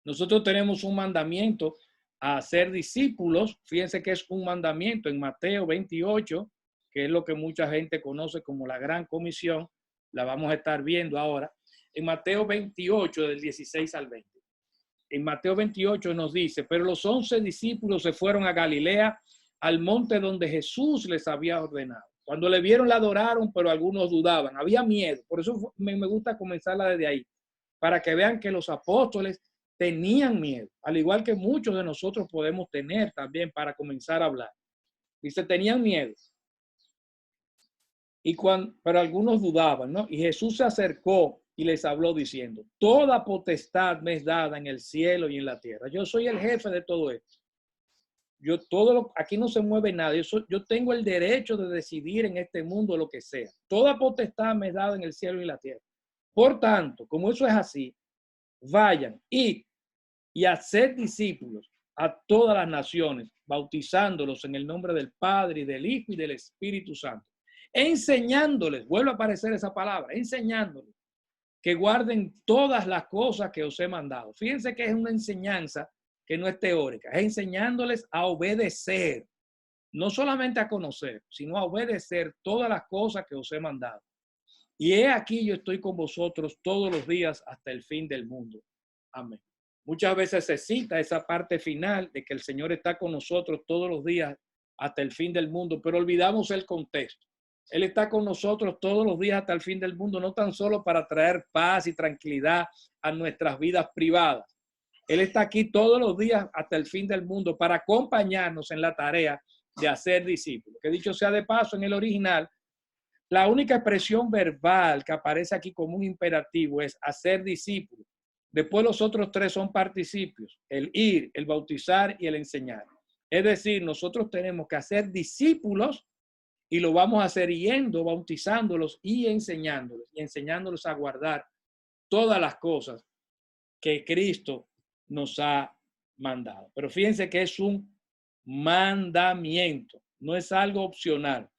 Nosotros tenemos un mandamiento a ser discípulos. Fíjense que es un mandamiento en Mateo 28, que es lo que mucha gente conoce como la Gran Comisión. La vamos a estar viendo ahora. En Mateo 28, del 16 al 20. En Mateo 28 nos dice, pero los 11 discípulos se fueron a Galilea, al monte donde Jesús les había ordenado. Cuando le vieron, la adoraron, pero algunos dudaban. Había miedo. Por eso me gusta comenzarla desde ahí, para que vean que los apóstoles tenían miedo, al igual que muchos de nosotros podemos tener también para comenzar a hablar. Dice, tenían miedo. Pero algunos dudaban, ¿no? Y Jesús se acercó y les habló diciendo, toda potestad me es dada en el cielo y en la tierra. Yo soy el jefe de todo esto. aquí no se mueve nada. Yo tengo el derecho de decidir en este mundo lo que sea. Toda potestad me es dada en el cielo y la tierra. Por tanto, como eso es así, vayan y hacer discípulos a todas las naciones, bautizándolos en el nombre del Padre, y del Hijo y del Espíritu Santo. Enseñándoles, vuelve a aparecer esa palabra, enseñándoles que guarden todas las cosas que os he mandado. Fíjense que es una enseñanza que no es teórica, es enseñándoles a obedecer, no solamente a conocer, sino a obedecer todas las cosas que os he mandado. Y he aquí yo estoy con vosotros todos los días hasta el fin del mundo. Amén. Muchas veces se cita esa parte final de que el Señor está con nosotros todos los días hasta el fin del mundo, pero olvidamos el contexto. Él está con nosotros todos los días hasta el fin del mundo, no tan solo para traer paz y tranquilidad a nuestras vidas privadas. Él está aquí todos los días hasta el fin del mundo para acompañarnos en la tarea de hacer discípulos. Que dicho sea de paso, en el original, la única expresión verbal que aparece aquí como un imperativo es hacer discípulos. Después los otros tres son participios, el ir, el bautizar y el enseñar. Es decir, nosotros tenemos que hacer discípulos y lo vamos a hacer yendo, bautizándolos y enseñándolos a guardar todas las cosas que Cristo nos ha mandado. Pero fíjense que es un mandamiento, no es algo opcional.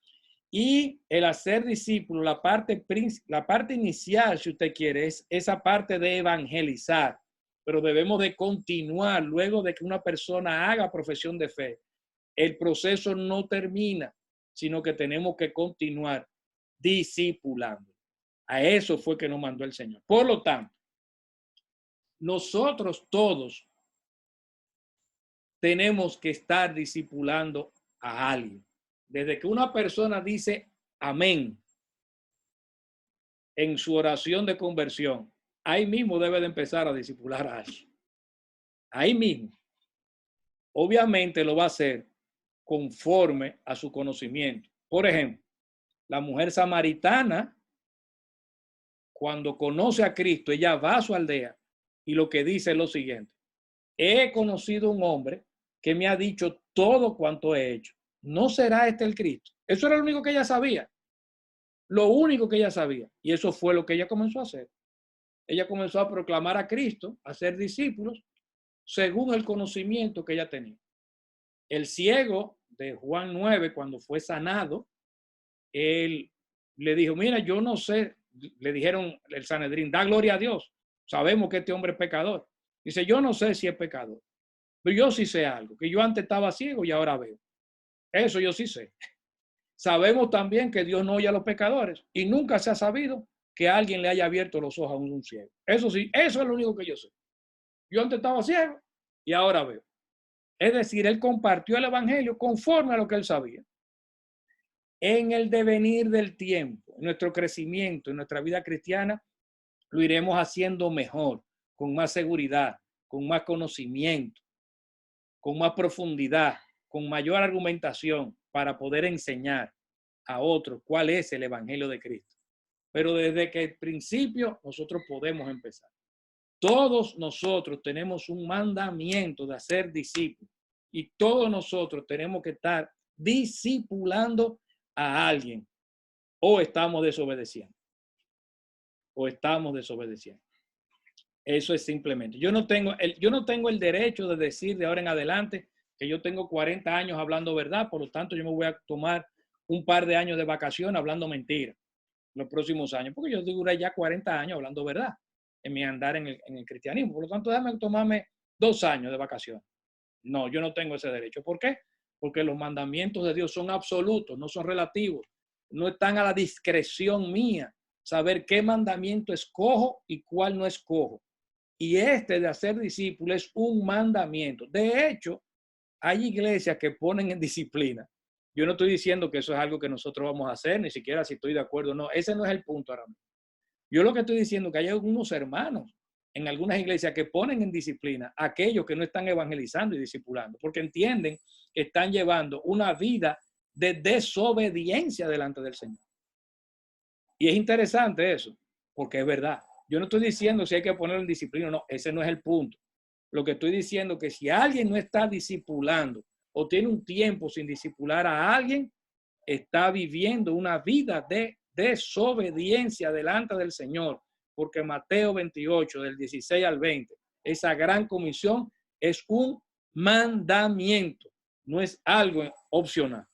Y el hacer discípulo, la parte inicial, si usted quiere, es esa parte de evangelizar, pero debemos de continuar luego de que una persona haga profesión de fe. El proceso no termina, sino que tenemos que continuar discipulando. A eso fue que nos mandó el Señor. Por lo tanto, nosotros todos tenemos que estar discipulando a alguien. Desde que una persona dice amén en su oración de conversión, ahí mismo debe de empezar a discipular a alguien. Ahí mismo. Obviamente lo va a hacer conforme a su conocimiento. Por ejemplo, la mujer samaritana, cuando conoce a Cristo, ella va a su aldea y lo que dice es lo siguiente: he conocido un hombre que me ha dicho todo cuanto he hecho. ¿No será este el Cristo? Eso era lo único que ella sabía. Lo único que ella sabía. Y eso fue lo que ella comenzó a hacer. Ella comenzó a proclamar a Cristo, a ser discípulos, según el conocimiento que ella tenía. El ciego de Juan 9, cuando fue sanado, él le dijo, mira, yo no sé, le dijeron el Sanedrín, da gloria a Dios. Sabemos que este hombre es pecador. Dice, yo no sé si es pecador, pero yo sí sé algo, que yo antes estaba ciego y ahora veo. Eso yo sí sé. Sabemos también que Dios no oye a los pecadores y nunca se ha sabido que alguien le haya abierto los ojos a un ciego. Eso sí, eso es lo único que yo sé. Yo antes estaba ciego y ahora veo. Es decir, él compartió el evangelio conforme a lo que él sabía. En el devenir del tiempo, en nuestro crecimiento, en nuestra vida cristiana, lo iremos haciendo mejor, con más seguridad, con más conocimiento, con más profundidad, con mayor argumentación para poder enseñar a otros cuál es el evangelio de Cristo. Pero desde que el principio nosotros podemos empezar. Todos nosotros tenemos un mandamiento de hacer discípulos y todos nosotros tenemos que estar discipulando a alguien o estamos desobedeciendo. Eso es simplemente. Yo no tengo el derecho de decir de ahora en adelante que yo tengo 40 años hablando verdad, por lo tanto yo me voy a tomar un par de años de vacación hablando mentira los próximos años, porque yo duré ya 40 años hablando verdad en mi andar en el cristianismo. Por lo tanto, déjame tomarme 2 años de vacación. No, yo no tengo ese derecho. ¿Por qué? Porque los mandamientos de Dios son absolutos, no son relativos. No están a la discreción mía saber qué mandamiento escojo y cuál no escojo. Y este de hacer discípulos es un mandamiento. De hecho, hay iglesias que ponen en disciplina. Yo no estoy diciendo que eso es algo que nosotros vamos a hacer, ni siquiera si estoy de acuerdo o no. Ese no es el punto ahora mismo. Yo lo que estoy diciendo es que hay algunos hermanos en algunas iglesias que ponen en disciplina a aquellos que no están evangelizando y discipulando, porque entienden que están llevando una vida de desobediencia delante del Señor. Y es interesante eso, porque es verdad. Yo no estoy diciendo si hay que ponerlo en disciplina o no, ese no es el punto. Lo que estoy diciendo es que si alguien no está discipulando o tiene un tiempo sin discipular a alguien, está viviendo una vida de desobediencia delante del Señor, porque Mateo 28, del 16 al 20, esa gran comisión es un mandamiento, no es algo opcional.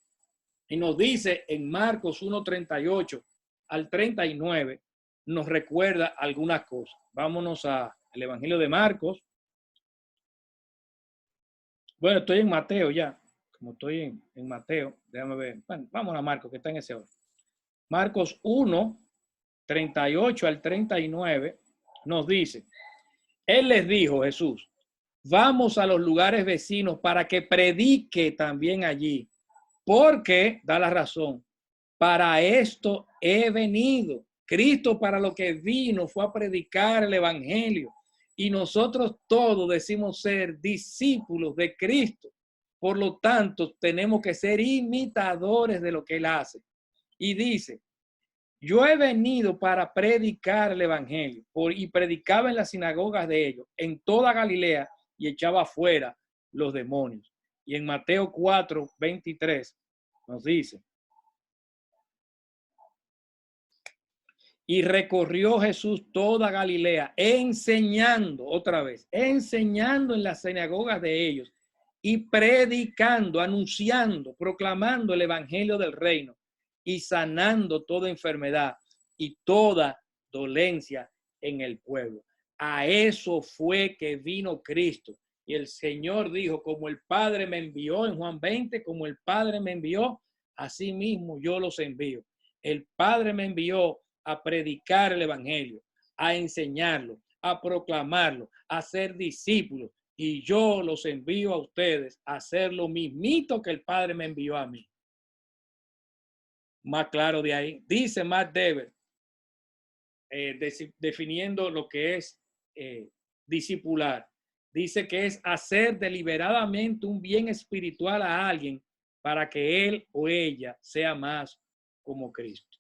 Y nos dice en Marcos 1:38 al 39, nos recuerda algunas cosas. Vámonos al Evangelio de Marcos. Bueno, estoy en Mateo ya. Como estoy en Mateo, déjame ver. Bueno, vamos a Marcos, que está en ese orden. Marcos 1:38 al 39 nos dice, Él les dijo, Jesús, vamos a los lugares vecinos para que predique también allí, porque, da la razón, para esto he venido. Cristo para lo que vino fue a predicar el evangelio, y nosotros todos decimos ser discípulos de Cristo. Por lo tanto, tenemos que ser imitadores de lo que Él hace. Y dice, yo he venido para predicar el evangelio, y predicaba en las sinagogas de ellos, en toda Galilea, y echaba fuera los demonios. Y en Mateo 4:23 nos dice, y recorrió Jesús toda Galilea, enseñando, otra vez, enseñando en las sinagogas de ellos, y predicando, anunciando, proclamando el evangelio del reino, y sanando toda enfermedad y toda dolencia en el pueblo. A eso fue que vino Cristo. Y el Señor dijo, como el Padre me envió en Juan 20, como el Padre me envió, así mismo yo los envío. El Padre me envió a predicar el evangelio, a enseñarlo, a proclamarlo, a ser discípulos. Y yo los envío a ustedes a hacer lo mismito que el Padre me envió a mí. Más claro de ahí. Dice Matt Dever, definiendo lo que es discipular. Dice que es hacer deliberadamente un bien espiritual a alguien para que él o ella sea más como Cristo.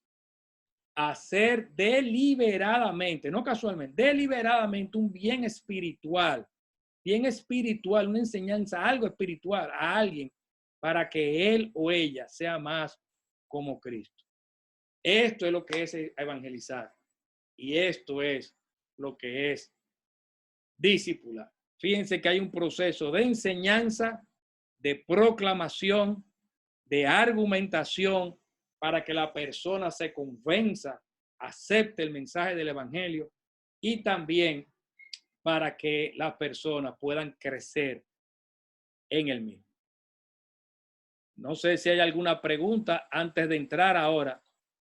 Hacer deliberadamente, no casualmente, deliberadamente un bien espiritual, una enseñanza, algo espiritual a alguien para que él o ella sea más como Cristo. Esto es lo que es evangelizar y esto es lo que es discipular. Fíjense que hay un proceso de enseñanza, de proclamación, de argumentación para que la persona se convenza, acepte el mensaje del evangelio y también para que las personas puedan crecer en el mismo. No sé si hay alguna pregunta antes de entrar ahora.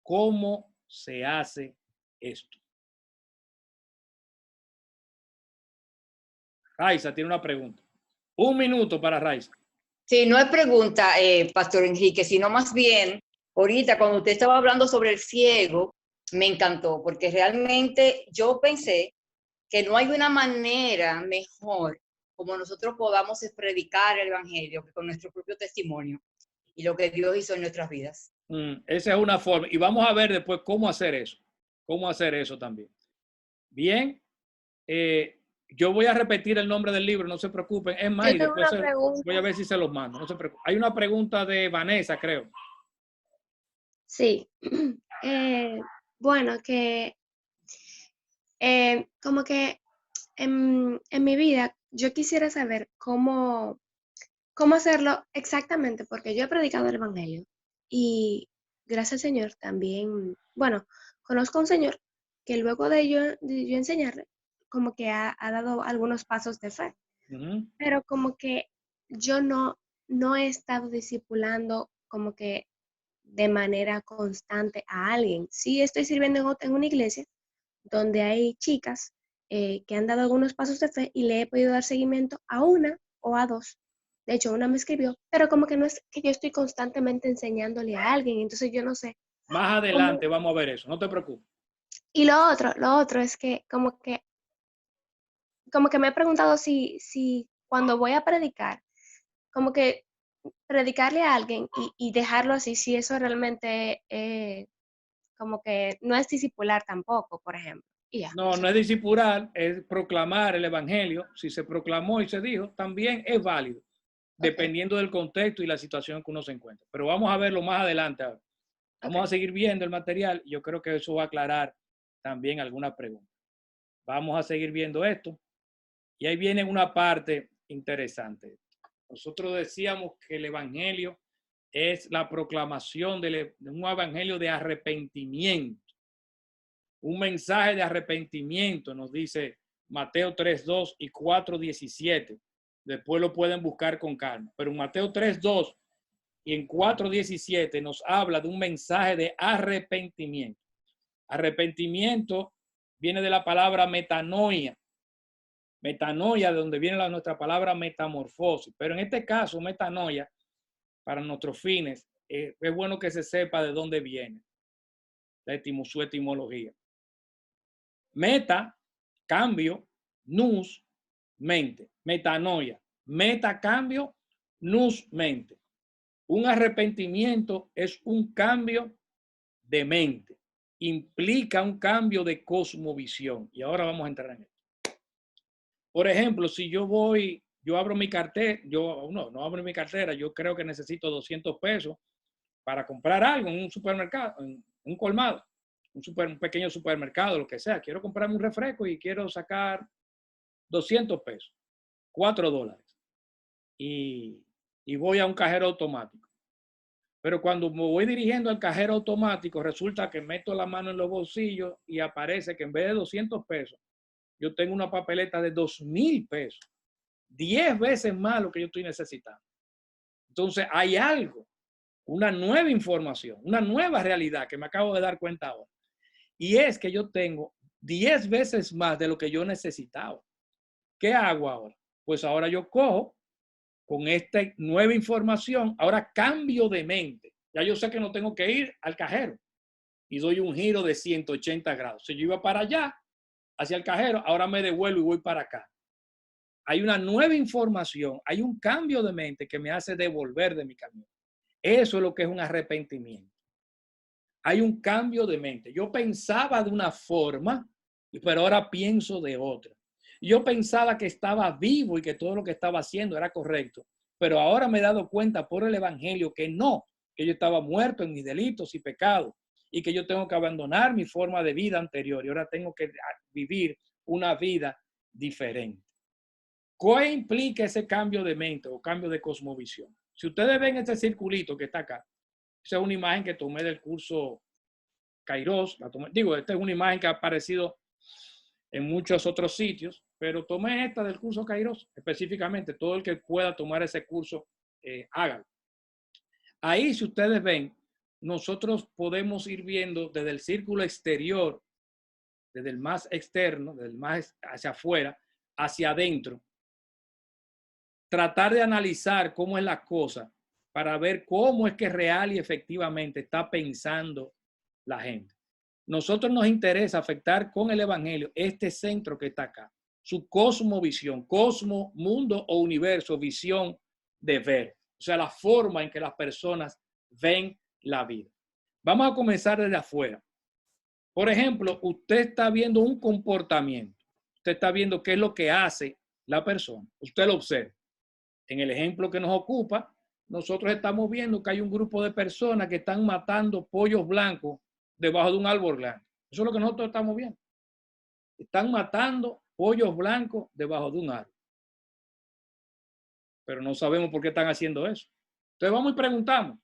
¿Cómo se hace esto? Raiza tiene una pregunta. 1 minuto para Raiza. Sí, no es pregunta, Pastor Enrique, sino más bien, ahorita cuando usted estaba hablando sobre el ciego, me encantó, porque realmente yo pensé que no hay una manera mejor como nosotros podamos predicar el evangelio que con nuestro propio testimonio y lo que Dios hizo en nuestras vidas. Esa es una forma. Y vamos a ver después cómo hacer eso. Cómo hacer eso también. Bien. Yo voy a repetir el nombre del libro, no se preocupen. Es más, y después voy a ver si se los mando. No se preocupen. Hay una pregunta de Vanessa, creo. Sí. Bueno, que como que en mi vida yo quisiera saber cómo hacerlo exactamente, porque yo he predicado el evangelio y gracias al Señor también, bueno, conozco a un señor que luego de yo enseñarle, como que ha dado algunos pasos de fe, pero como que yo no he estado discipulando como que de manera constante a alguien. Sí estoy sirviendo en una iglesia donde hay chicas que han dado algunos pasos de fe y le he podido dar seguimiento a una o a dos. De hecho, una me escribió, pero como que no es que yo estoy constantemente enseñándole a alguien, entonces yo no sé. Más adelante vamos a ver eso, no te preocupes. Y lo otro es que como que me he preguntado si cuando voy a predicar, como que predicarle a alguien y dejarlo así, si eso realmente como que no es discipular tampoco, por ejemplo. No, no es discipular, es proclamar el evangelio. Si se proclamó y se dijo, también es válido. dependiendo del contexto y la situación en que uno se encuentra. Pero vamos a verlo más adelante. Ahora. Vamos a seguir viendo el material. Yo creo que eso va a aclarar también algunas preguntas. Vamos a seguir viendo esto. Y ahí viene una parte interesante. Nosotros decíamos que el evangelio es la proclamación de un evangelio de arrepentimiento. Un mensaje de arrepentimiento, nos dice Mateo 3:2 y 4:17. Después lo pueden buscar con calma. Pero en Mateo 3:2 y en 4:17 nos habla de un mensaje de arrepentimiento. Arrepentimiento viene de la palabra metanoia. Metanoia, de donde viene nuestra palabra metamorfosis. Pero en este caso, metanoia, para nuestros fines, es bueno que se sepa de dónde viene su etimología. Meta, cambio, nous, mente. Metanoia, meta, cambio, nous, mente. Un arrepentimiento es un cambio de mente. Implica un cambio de cosmovisión. Y ahora vamos a entrar en esto. Por ejemplo, si yo abro mi cartera, no abro mi cartera, yo creo que necesito 200 pesos para comprar algo en un supermercado, en un colmado, un pequeño supermercado, lo que sea. Quiero comprarme un refresco y quiero sacar 200 pesos, $4. Y voy a un cajero automático. Pero cuando me voy dirigiendo al cajero automático, resulta que meto la mano en los bolsillos y aparece que en vez de 200 pesos, yo tengo una papeleta de 2,000 pesos. 10 veces más lo que yo estoy necesitando. Entonces hay algo, una nueva información, una nueva realidad que me acabo de dar cuenta ahora. Y es que yo tengo 10 veces más de lo que yo necesitaba. ¿Qué hago ahora? Pues ahora yo cojo con esta nueva información, ahora cambio de mente. Ya yo sé que no tengo que ir al cajero y doy un giro de 180 grados. Si yo iba para allá, hacia el cajero, ahora me devuelvo y voy para acá. Hay una nueva información, hay un cambio de mente que me hace devolver de mi camino. Eso es lo que es un arrepentimiento. Hay un cambio de mente. Yo pensaba de una forma, pero ahora pienso de otra. Yo pensaba que estaba vivo y que todo lo que estaba haciendo era correcto, pero ahora me he dado cuenta por el evangelio que no, que yo estaba muerto en mis delitos y pecados y que yo tengo que abandonar mi forma de vida anterior y ahora tengo que vivir una vida diferente. ¿Qué implica ese cambio de mente o cambio de cosmovisión? Si ustedes ven este circulito que está acá, esa es una imagen que tomé del curso Kairos. Esta es una imagen que ha aparecido en muchos otros sitios, pero tomé esta del curso Kairos, específicamente. Todo el que pueda tomar ese curso, hágalo. Ahí, si ustedes ven, nosotros podemos ir viendo desde el círculo exterior, desde el más externo, desde el más hacia afuera, hacia adentro, tratar de analizar cómo es la cosa para ver cómo es que real y efectivamente está pensando la gente. Nosotros nos interesa afectar con el evangelio este centro que está acá, su cosmovisión, cosmo, mundo o universo, visión de ver, o sea, la forma en que las personas ven la vida. Vamos a comenzar desde afuera. Por ejemplo, usted está viendo un comportamiento, usted está viendo qué es lo que hace la persona, usted lo observa. En el ejemplo que nos ocupa, nosotros estamos viendo que hay un grupo de personas que están matando pollos blancos debajo de un árbol grande. Eso es lo que nosotros estamos viendo. Están matando pollos blancos debajo de un árbol. Pero no sabemos por qué están haciendo eso. Entonces vamos y preguntamos.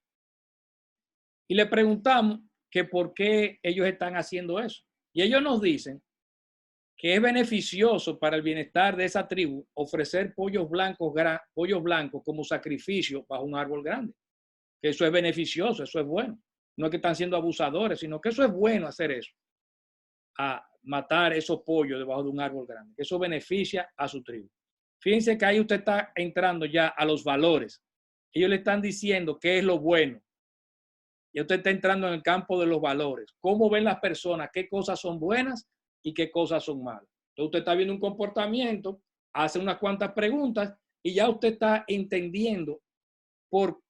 Y le preguntamos que por qué ellos están haciendo eso. Y ellos nos dicen que es beneficioso para el bienestar de esa tribu ofrecer pollos blancos como sacrificio bajo un árbol grande. Que eso es beneficioso, eso es bueno. No es que están siendo abusadores, sino que eso es bueno hacer eso. A matar esos pollos debajo de un árbol grande. Que eso beneficia a su tribu. Fíjense que ahí usted está entrando ya a los valores. Ellos le están diciendo qué es lo bueno. Y usted está entrando en el campo de los valores. ¿Cómo ven las personas? ¿Qué cosas son buenas y qué cosas son malas? Entonces usted está viendo un comportamiento, hace unas cuantas preguntas y ya usted está entendiendo por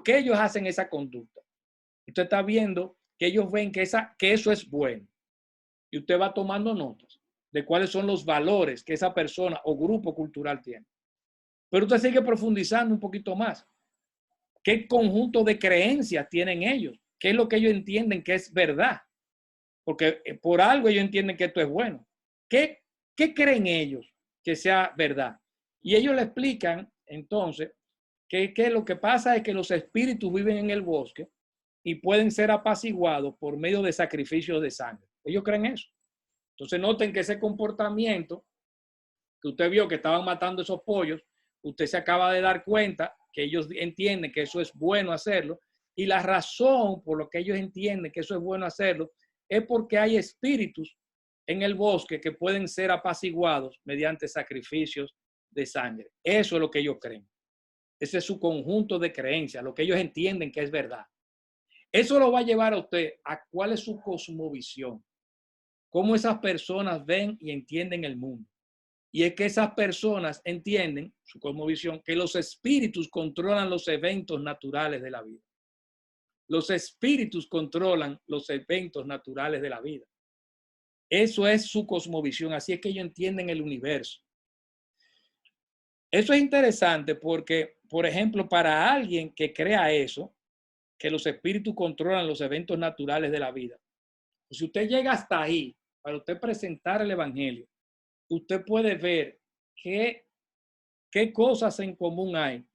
qué ellos hacen esa conducta. Usted está viendo que ellos ven que eso es bueno. Y usted va tomando notas de cuáles son los valores que esa persona o grupo cultural tiene. Pero usted sigue profundizando un poquito más. ¿Qué conjunto de creencias tienen ellos? ¿Qué es lo que ellos entienden que es verdad? Porque por algo ellos entienden que esto es bueno. ¿Qué creen ellos que sea verdad? Y ellos le explican entonces que lo que pasa es que los espíritus viven en el bosque y pueden ser apaciguados por medio de sacrificios de sangre. Ellos creen eso. Entonces noten que ese comportamiento que usted vio que estaban matando esos pollos, usted se acaba de dar cuenta que ellos entienden que eso es bueno hacerlo, y la razón por lo que ellos entienden que eso es bueno hacerlo es porque hay espíritus en el bosque que pueden ser apaciguados mediante sacrificios de sangre. Eso es lo que ellos creen. Ese es su conjunto de creencias, lo que ellos entienden que es verdad. Eso lo va a llevar a usted a cuál es su cosmovisión, cómo esas personas ven y entienden el mundo. Y es que esas personas entienden, su cosmovisión, que los espíritus controlan los eventos naturales de la vida. Los espíritus controlan los eventos naturales de la vida. Eso es su cosmovisión, así es que ellos entienden el universo. Eso es interesante porque, por ejemplo, para alguien que crea eso, que los espíritus controlan los eventos naturales de la vida, si usted llega hasta ahí, para usted presentar el evangelio, usted puede ver qué cosas en común hay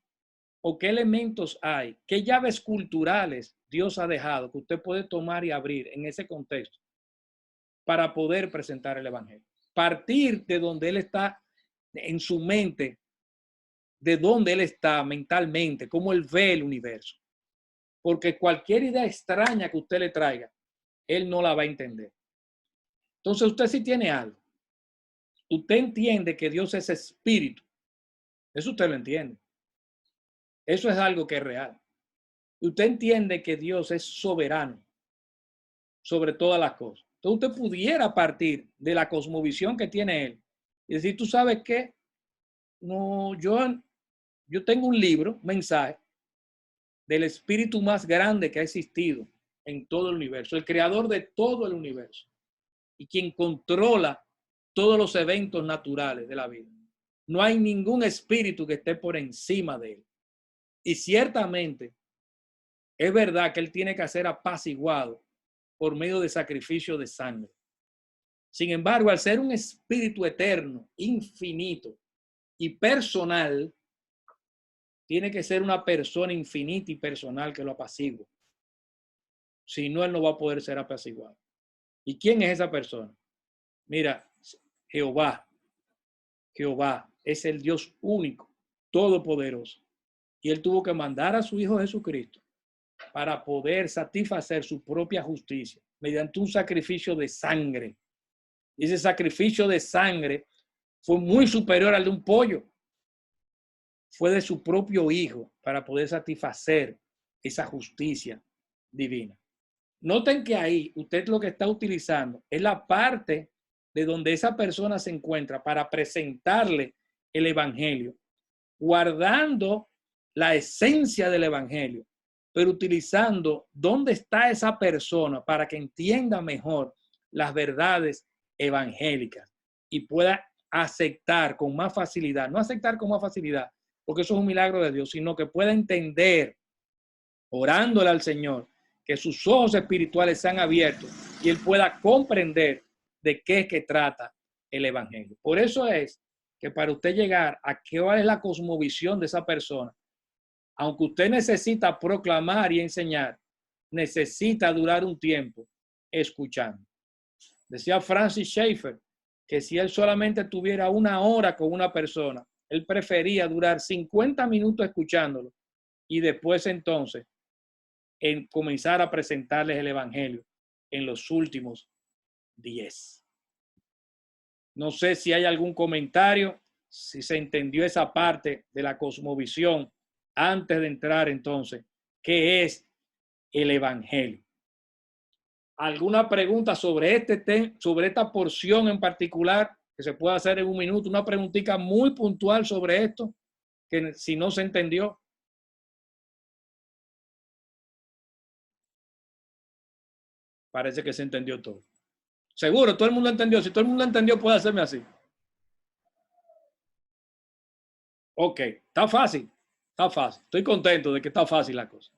o qué elementos hay, qué llaves culturales Dios ha dejado que usted puede tomar y abrir en ese contexto para poder presentar el evangelio. Partir de donde él está en su mente, de donde él está mentalmente, cómo él ve el universo. Porque cualquier idea extraña que usted le traiga, él no la va a entender. Entonces usted sí tiene algo. Usted entiende que Dios es espíritu. Eso usted lo entiende. Eso es algo que es real. Usted entiende que Dios es soberano sobre todas las cosas. Entonces usted pudiera partir de la cosmovisión que tiene él y decir, ¿tú sabes qué? No, yo tengo un libro, un mensaje del espíritu más grande que ha existido en todo el universo, el creador de todo el universo y quien controla todos los eventos naturales de la vida. No hay ningún espíritu que esté por encima de él. Y ciertamente es verdad que él tiene que ser apaciguado por medio de sacrificio de sangre. Sin embargo, al ser un espíritu eterno, infinito y personal, tiene que ser una persona infinita y personal que lo apacigüe. Si no, él no va a poder ser apaciguado. ¿Y quién es esa persona? Mira, Jehová es el Dios único, todopoderoso. Y él tuvo que mandar a su Hijo Jesucristo para poder satisfacer su propia justicia mediante un sacrificio de sangre. Y ese sacrificio de sangre fue muy superior al de un pollo. Fue de su propio Hijo para poder satisfacer esa justicia divina. Noten que ahí usted lo que está utilizando es la parte de donde esa persona se encuentra para presentarle el evangelio, guardando la esencia del evangelio, pero utilizando dónde está esa persona para que entienda mejor las verdades evangélicas y pueda aceptar con más facilidad, no aceptar con más facilidad, porque eso es un milagro de Dios, sino que pueda entender, orándole al Señor, que sus ojos espirituales sean abiertos y él pueda comprender de qué es que trata el evangelio. Por eso es que para usted llegar a cuál es la cosmovisión de esa persona, aunque usted necesita proclamar y enseñar, necesita durar un tiempo escuchando. Decía Francis Schaeffer que si él solamente tuviera 1 hora con una persona, él prefería durar 50 minutos escuchándolo y después entonces en comenzar a presentarles el evangelio en los últimos 10. No sé si hay algún comentario, si se entendió esa parte de la cosmovisión antes de entrar entonces, ¿qué es el evangelio? ¿Alguna pregunta sobre sobre esta porción en particular que se pueda hacer en 1 minuto? Una preguntita muy puntual sobre esto, que si no se entendió. Parece que se entendió todo. Seguro, todo el mundo entendió. Si todo el mundo entendió, puede hacerme así. Ok, está fácil. Está fácil. Estoy contento de que está fácil la cosa.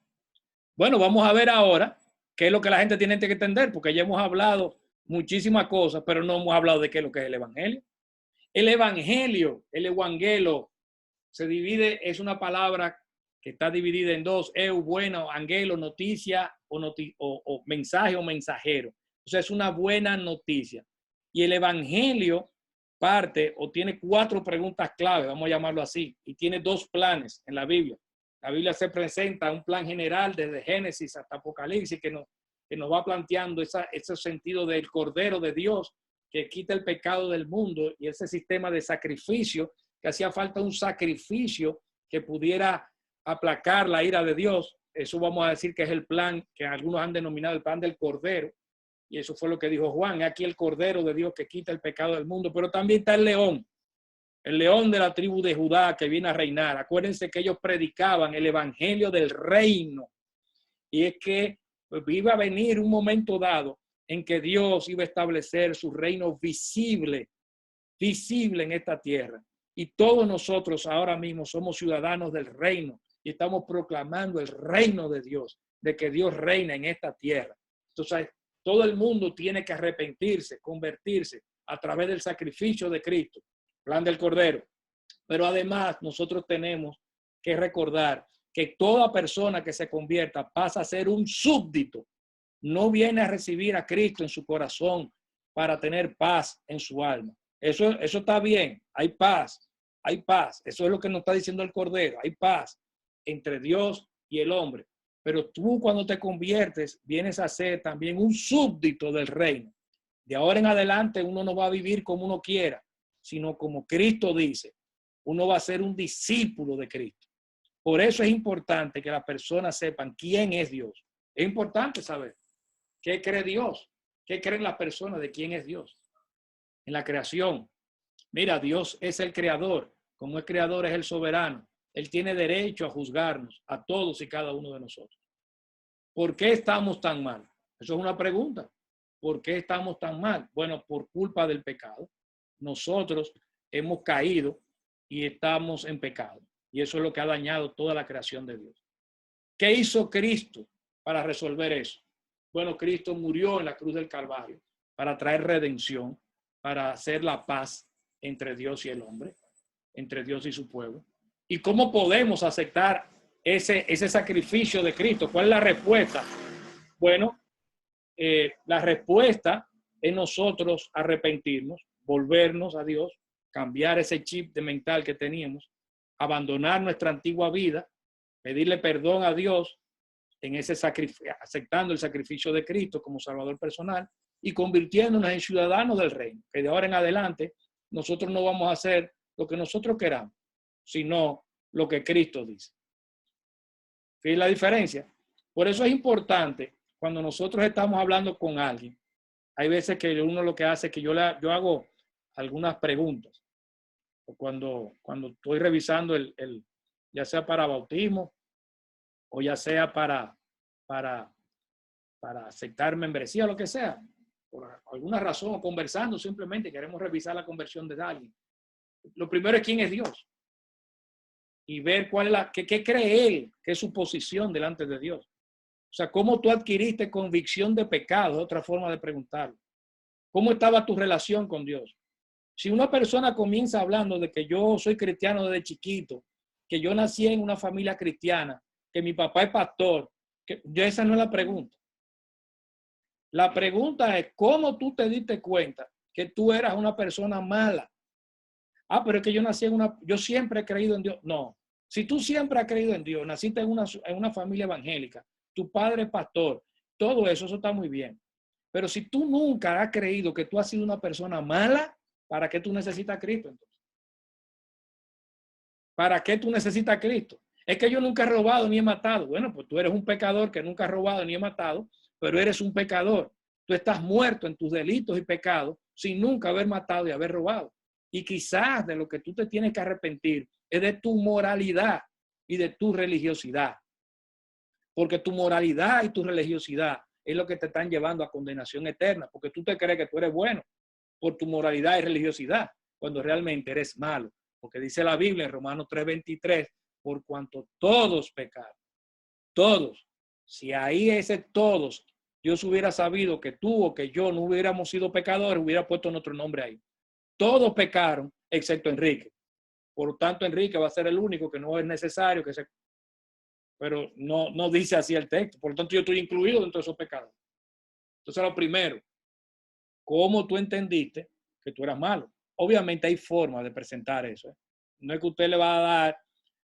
Bueno, vamos a ver ahora qué es lo que la gente tiene que entender, porque ya hemos hablado muchísimas cosas, pero no hemos hablado de qué es lo que es el evangelio. El evangelio, el evangelo, se divide, es una palabra que está dividida en dos, bueno, angelo, noticia o mensaje o mensajero. O sea, es una buena noticia. Y el evangelio parte o tiene 4 preguntas clave, vamos a llamarlo así, y tiene 2 planes en la Biblia. La Biblia se presenta un plan general desde Génesis hasta Apocalipsis que nos va planteando ese sentido del Cordero de Dios que quita el pecado del mundo y ese sistema de sacrificio, que hacía falta un sacrificio que pudiera aplacar la ira de Dios. Eso vamos a decir que es el plan que algunos han denominado el plan del Cordero. Y eso fue lo que dijo Juan, aquí el Cordero de Dios que quita el pecado del mundo. Pero también está el león de la tribu de Judá que viene a reinar. Acuérdense que ellos predicaban el evangelio del reino. Y es que iba a venir un momento dado en que Dios iba a establecer su reino visible en esta tierra. Y todos nosotros ahora mismo somos ciudadanos del reino y estamos proclamando el reino de Dios, de que Dios reina en esta tierra. Entonces, todo el mundo tiene que arrepentirse, convertirse a través del sacrificio de Cristo, plan del Cordero. Pero además nosotros tenemos que recordar que toda persona que se convierta pasa a ser un súbdito. No viene a recibir a Cristo en su corazón para tener paz en su alma. Eso está bien, hay paz. Eso es lo que nos está diciendo el Cordero, hay paz entre Dios y el hombre. Pero tú cuando te conviertes vienes a ser también un súbdito del reino. De ahora en adelante uno no va a vivir como uno quiera, sino como Cristo dice. Uno va a ser un discípulo de Cristo. Por eso es importante que las personas sepan quién es Dios. Es importante saber qué cree Dios, qué creen las personas de quién es Dios. En la creación, mira, Dios es el creador. Como el creador es el soberano. Él tiene derecho a juzgarnos a todos y cada uno de nosotros. ¿Por qué estamos tan mal? Eso es una pregunta. ¿Por qué estamos tan mal? Bueno, por culpa del pecado. Nosotros hemos caído y estamos en pecado. Y eso es lo que ha dañado toda la creación de Dios. ¿Qué hizo Cristo para resolver eso? Bueno, Cristo murió en la cruz del Calvario para traer redención, para hacer la paz entre Dios y el hombre, entre Dios y su pueblo. ¿Y cómo podemos aceptar ese sacrificio de Cristo? ¿Cuál es la respuesta? Bueno, la respuesta es nosotros arrepentirnos, volvernos a Dios, cambiar ese chip de mental que teníamos, abandonar nuestra antigua vida, pedirle perdón a Dios en ese sacrificio, aceptando el sacrificio de Cristo como Salvador personal y convirtiéndonos en ciudadanos del reino. Que de ahora en adelante nosotros no vamos a hacer lo que nosotros queramos, sino lo que Cristo dice. ¿Fíjense la diferencia? Por eso es importante cuando nosotros estamos hablando con alguien. Hay veces que uno lo que hace es que yo hago algunas preguntas. Cuando estoy revisando ya sea para bautismo o ya sea para aceptar membresía o lo que sea, por alguna razón o conversando, simplemente queremos revisar la conversión de alguien. Lo primero es quién es Dios y ver cuál es qué cree él, qué es su posición delante de Dios. O sea, cómo tú adquiriste convicción de pecado, es otra forma de preguntarlo. ¿Cómo estaba tu relación con Dios? Si una persona comienza hablando de que yo soy cristiano desde chiquito, que yo nací en una familia cristiana, que mi papá es pastor, esa no es la pregunta. La pregunta es cómo tú te diste cuenta que tú eras una persona mala. Ah, pero es que yo nací yo siempre he creído en Dios. No, si tú siempre has creído en Dios, naciste en una familia evangélica, tu padre es pastor, todo eso está muy bien. Pero si tú nunca has creído que tú has sido una persona mala, ¿para qué tú necesitas a Cristo entonces? ¿Para qué tú necesitas a Cristo? Es que yo nunca he robado ni he matado. Bueno, pues tú eres un pecador que nunca ha robado ni he matado, pero eres un pecador. Tú estás muerto en tus delitos y pecados sin nunca haber matado y haber robado. Y quizás de lo que tú te tienes que arrepentir es de tu moralidad y de tu religiosidad. Porque tu moralidad y tu religiosidad es lo que te están llevando a condenación eterna. Porque tú te crees que tú eres bueno por tu moralidad y religiosidad, cuando realmente eres malo. Porque dice la Biblia en Romanos 3:23, por cuanto todos pecaron. Todos. Si ahí ese todos, Dios hubiera sabido que tú o que yo no hubiéramos sido pecadores, hubiera puesto nuestro nombre ahí. Todos pecaron, excepto Enrique. Por lo tanto, Enrique va a ser el único que no es necesario que se... Pero no dice así el texto. Por lo tanto, yo estoy incluido dentro de esos pecados. Entonces, lo primero, ¿cómo tú entendiste que tú eras malo? Obviamente hay formas de presentar eso, ¿eh? No es que usted le va a dar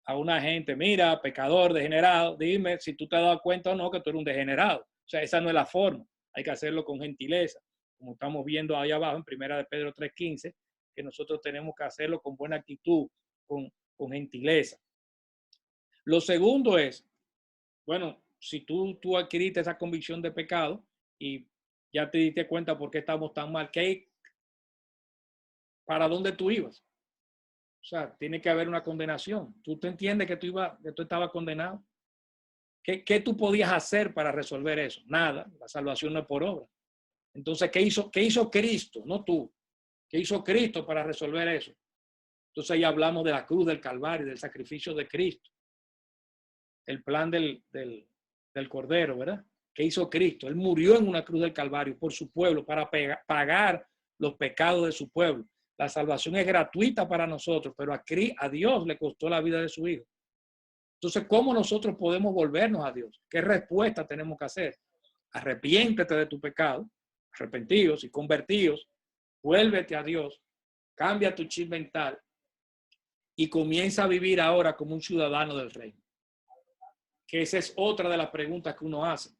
a una gente, mira, pecador, degenerado, dime si tú te has dado cuenta o no que tú eres un degenerado. O sea, esa no es la forma. Hay que hacerlo con gentileza, como estamos viendo ahí abajo en 1 de Pedro 3:15, que nosotros tenemos que hacerlo con buena actitud, con gentileza. Lo segundo es, bueno, si tú adquiriste esa convicción de pecado y ya te diste cuenta por qué estamos tan mal, ¿para dónde tú ibas? O sea, tiene que haber una condenación. ¿Tú te entiendes que tú estabas condenado? ¿Qué tú podías hacer para resolver eso? Nada. La salvación no es por obra. Entonces, ¿qué hizo Cristo? No tú. ¿Qué hizo Cristo para resolver eso? Entonces, ya hablamos de la cruz del Calvario, del sacrificio de Cristo. El plan del Cordero, ¿verdad? ¿Qué hizo Cristo? Él murió en una cruz del Calvario por su pueblo para pagar los pecados de su pueblo. La salvación es gratuita para nosotros, pero a Dios le costó la vida de su Hijo. Entonces, ¿cómo nosotros podemos volvernos a Dios? ¿Qué respuesta tenemos que hacer? Arrepiéntete de tu pecado, arrepentidos y convertidos, vuélvete a Dios, cambia tu chip mental y comienza a vivir ahora como un ciudadano del reino. Que esa es otra de las preguntas que uno hace.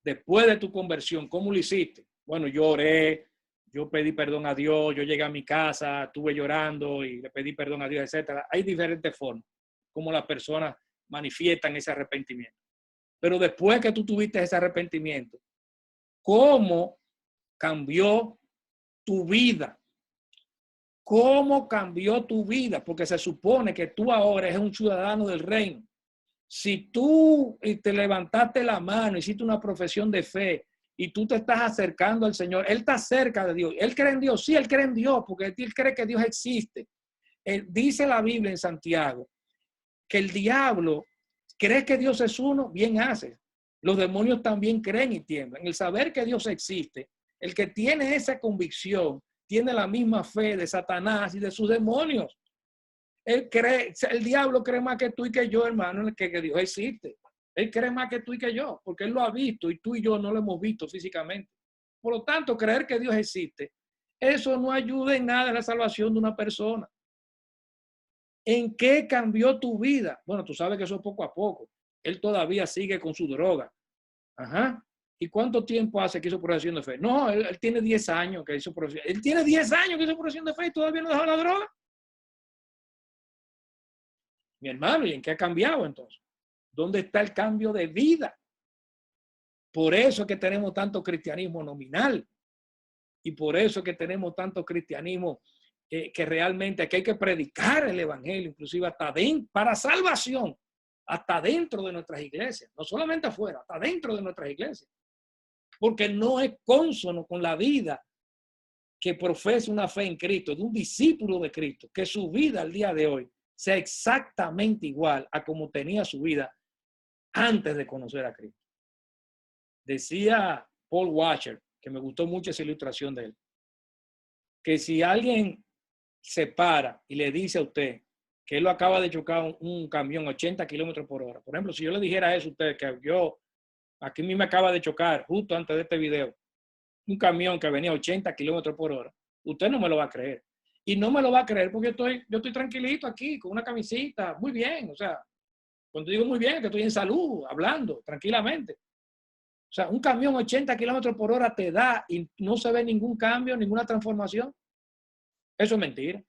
Después de tu conversión, ¿cómo lo hiciste? Bueno, yo oré, yo pedí perdón a Dios, yo llegué a mi casa, estuve llorando y le pedí perdón a Dios, etc. Hay diferentes formas como las personas manifiestan ese arrepentimiento. Pero después que tú tuviste ese arrepentimiento, ¿cómo cambió tu vida? ¿Cómo cambió tu vida? Porque se supone que tú ahora eres un ciudadano del reino. Si tú te levantaste la mano, hiciste una profesión de fe y tú te estás acercando al Señor, Él está cerca de Dios. Él cree en Dios, sí, Él cree en Dios, porque Él cree que Dios existe. Dice la Biblia en Santiago que el diablo cree que Dios es uno, bien hace. Los demonios también creen y tiemblan. El saber que Dios existe, el que tiene esa convicción, tiene la misma fe de Satanás y de sus demonios. Él cree, el diablo cree más que tú y que yo, hermano, que Dios existe. Él cree más que tú y que yo, porque él lo ha visto y tú y yo no lo hemos visto físicamente. Por lo tanto, creer que Dios existe, eso no ayuda en nada en la salvación de una persona. ¿En qué cambió tu vida? Bueno, tú sabes que eso es poco a poco. Él todavía sigue con su droga. Ajá. ¿Y cuánto tiempo hace que hizo profesión de fe? No, él tiene 10 años que hizo profesión. Él tiene 10 años que hizo profesión de fe y todavía no dejó la droga. Mi hermano, ¿y en qué ha cambiado entonces? ¿Dónde está el cambio de vida? Por eso es que tenemos tanto cristianismo nominal. Y por eso es que tenemos tanto cristianismo que realmente aquí hay que predicar el evangelio, inclusive hasta dentro, para salvación, hasta dentro de nuestras iglesias. No solamente afuera, hasta dentro de nuestras iglesias. Porque no es cónsono con la vida que profesa una fe en Cristo, de un discípulo de Cristo, que su vida al día de hoy sea exactamente igual a como tenía su vida antes de conocer a Cristo. Decía Paul Washer, que me gustó mucho esa ilustración de él, que si alguien se para y le dice a usted que él lo acaba de chocar un camión 80 kilómetros por hora, por ejemplo, si yo le dijera eso a usted, que yo, aquí a mí me acaba de chocar justo antes de este video, un camión que venía a 80 kilómetros por hora, usted no me lo va a creer. Y no me lo va a creer porque yo estoy tranquilito aquí, con una camisita, muy bien. O sea, cuando digo muy bien, que estoy en salud, hablando tranquilamente. O sea, un camión 80 kilómetros por hora te da y no se ve ningún cambio, ninguna transformación. Eso es mentira.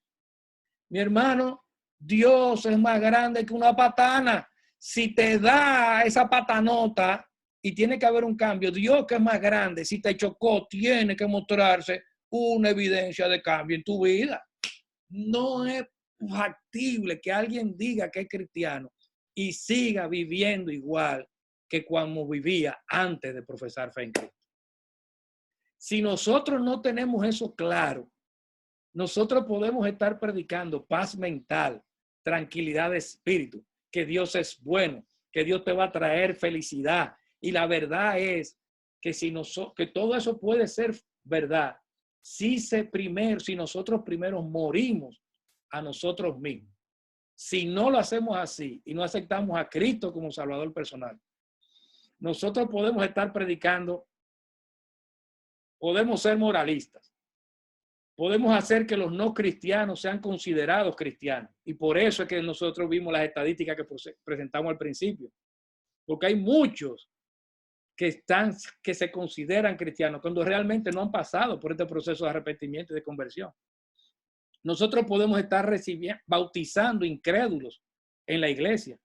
Mi hermano, Dios es más grande que una patana. Si te da esa patanota y tiene que haber un cambio, Dios que es más grande, si te chocó, tiene que mostrarse una evidencia de cambio en tu vida. No es factible que alguien diga que es cristiano y siga viviendo igual que cuando vivía antes de profesar fe en Cristo. Si nosotros no tenemos eso claro, Nosotros podemos estar predicando paz mental, tranquilidad de espíritu, que Dios es bueno, que Dios te va a traer felicidad. Y la verdad es que, que todo eso puede ser verdad si nosotros primero morimos a nosotros mismos. Si no lo hacemos así y no aceptamos a Cristo como Salvador personal, nosotros podemos estar predicando, podemos ser moralistas, podemos hacer que los no cristianos sean considerados cristianos. Y por eso es que nosotros vimos las estadísticas que presentamos al principio. Porque hay muchos que se consideran cristianos cuando realmente no han pasado por este proceso de arrepentimiento y de conversión. Nosotros podemos estar bautizando incrédulos en la iglesia.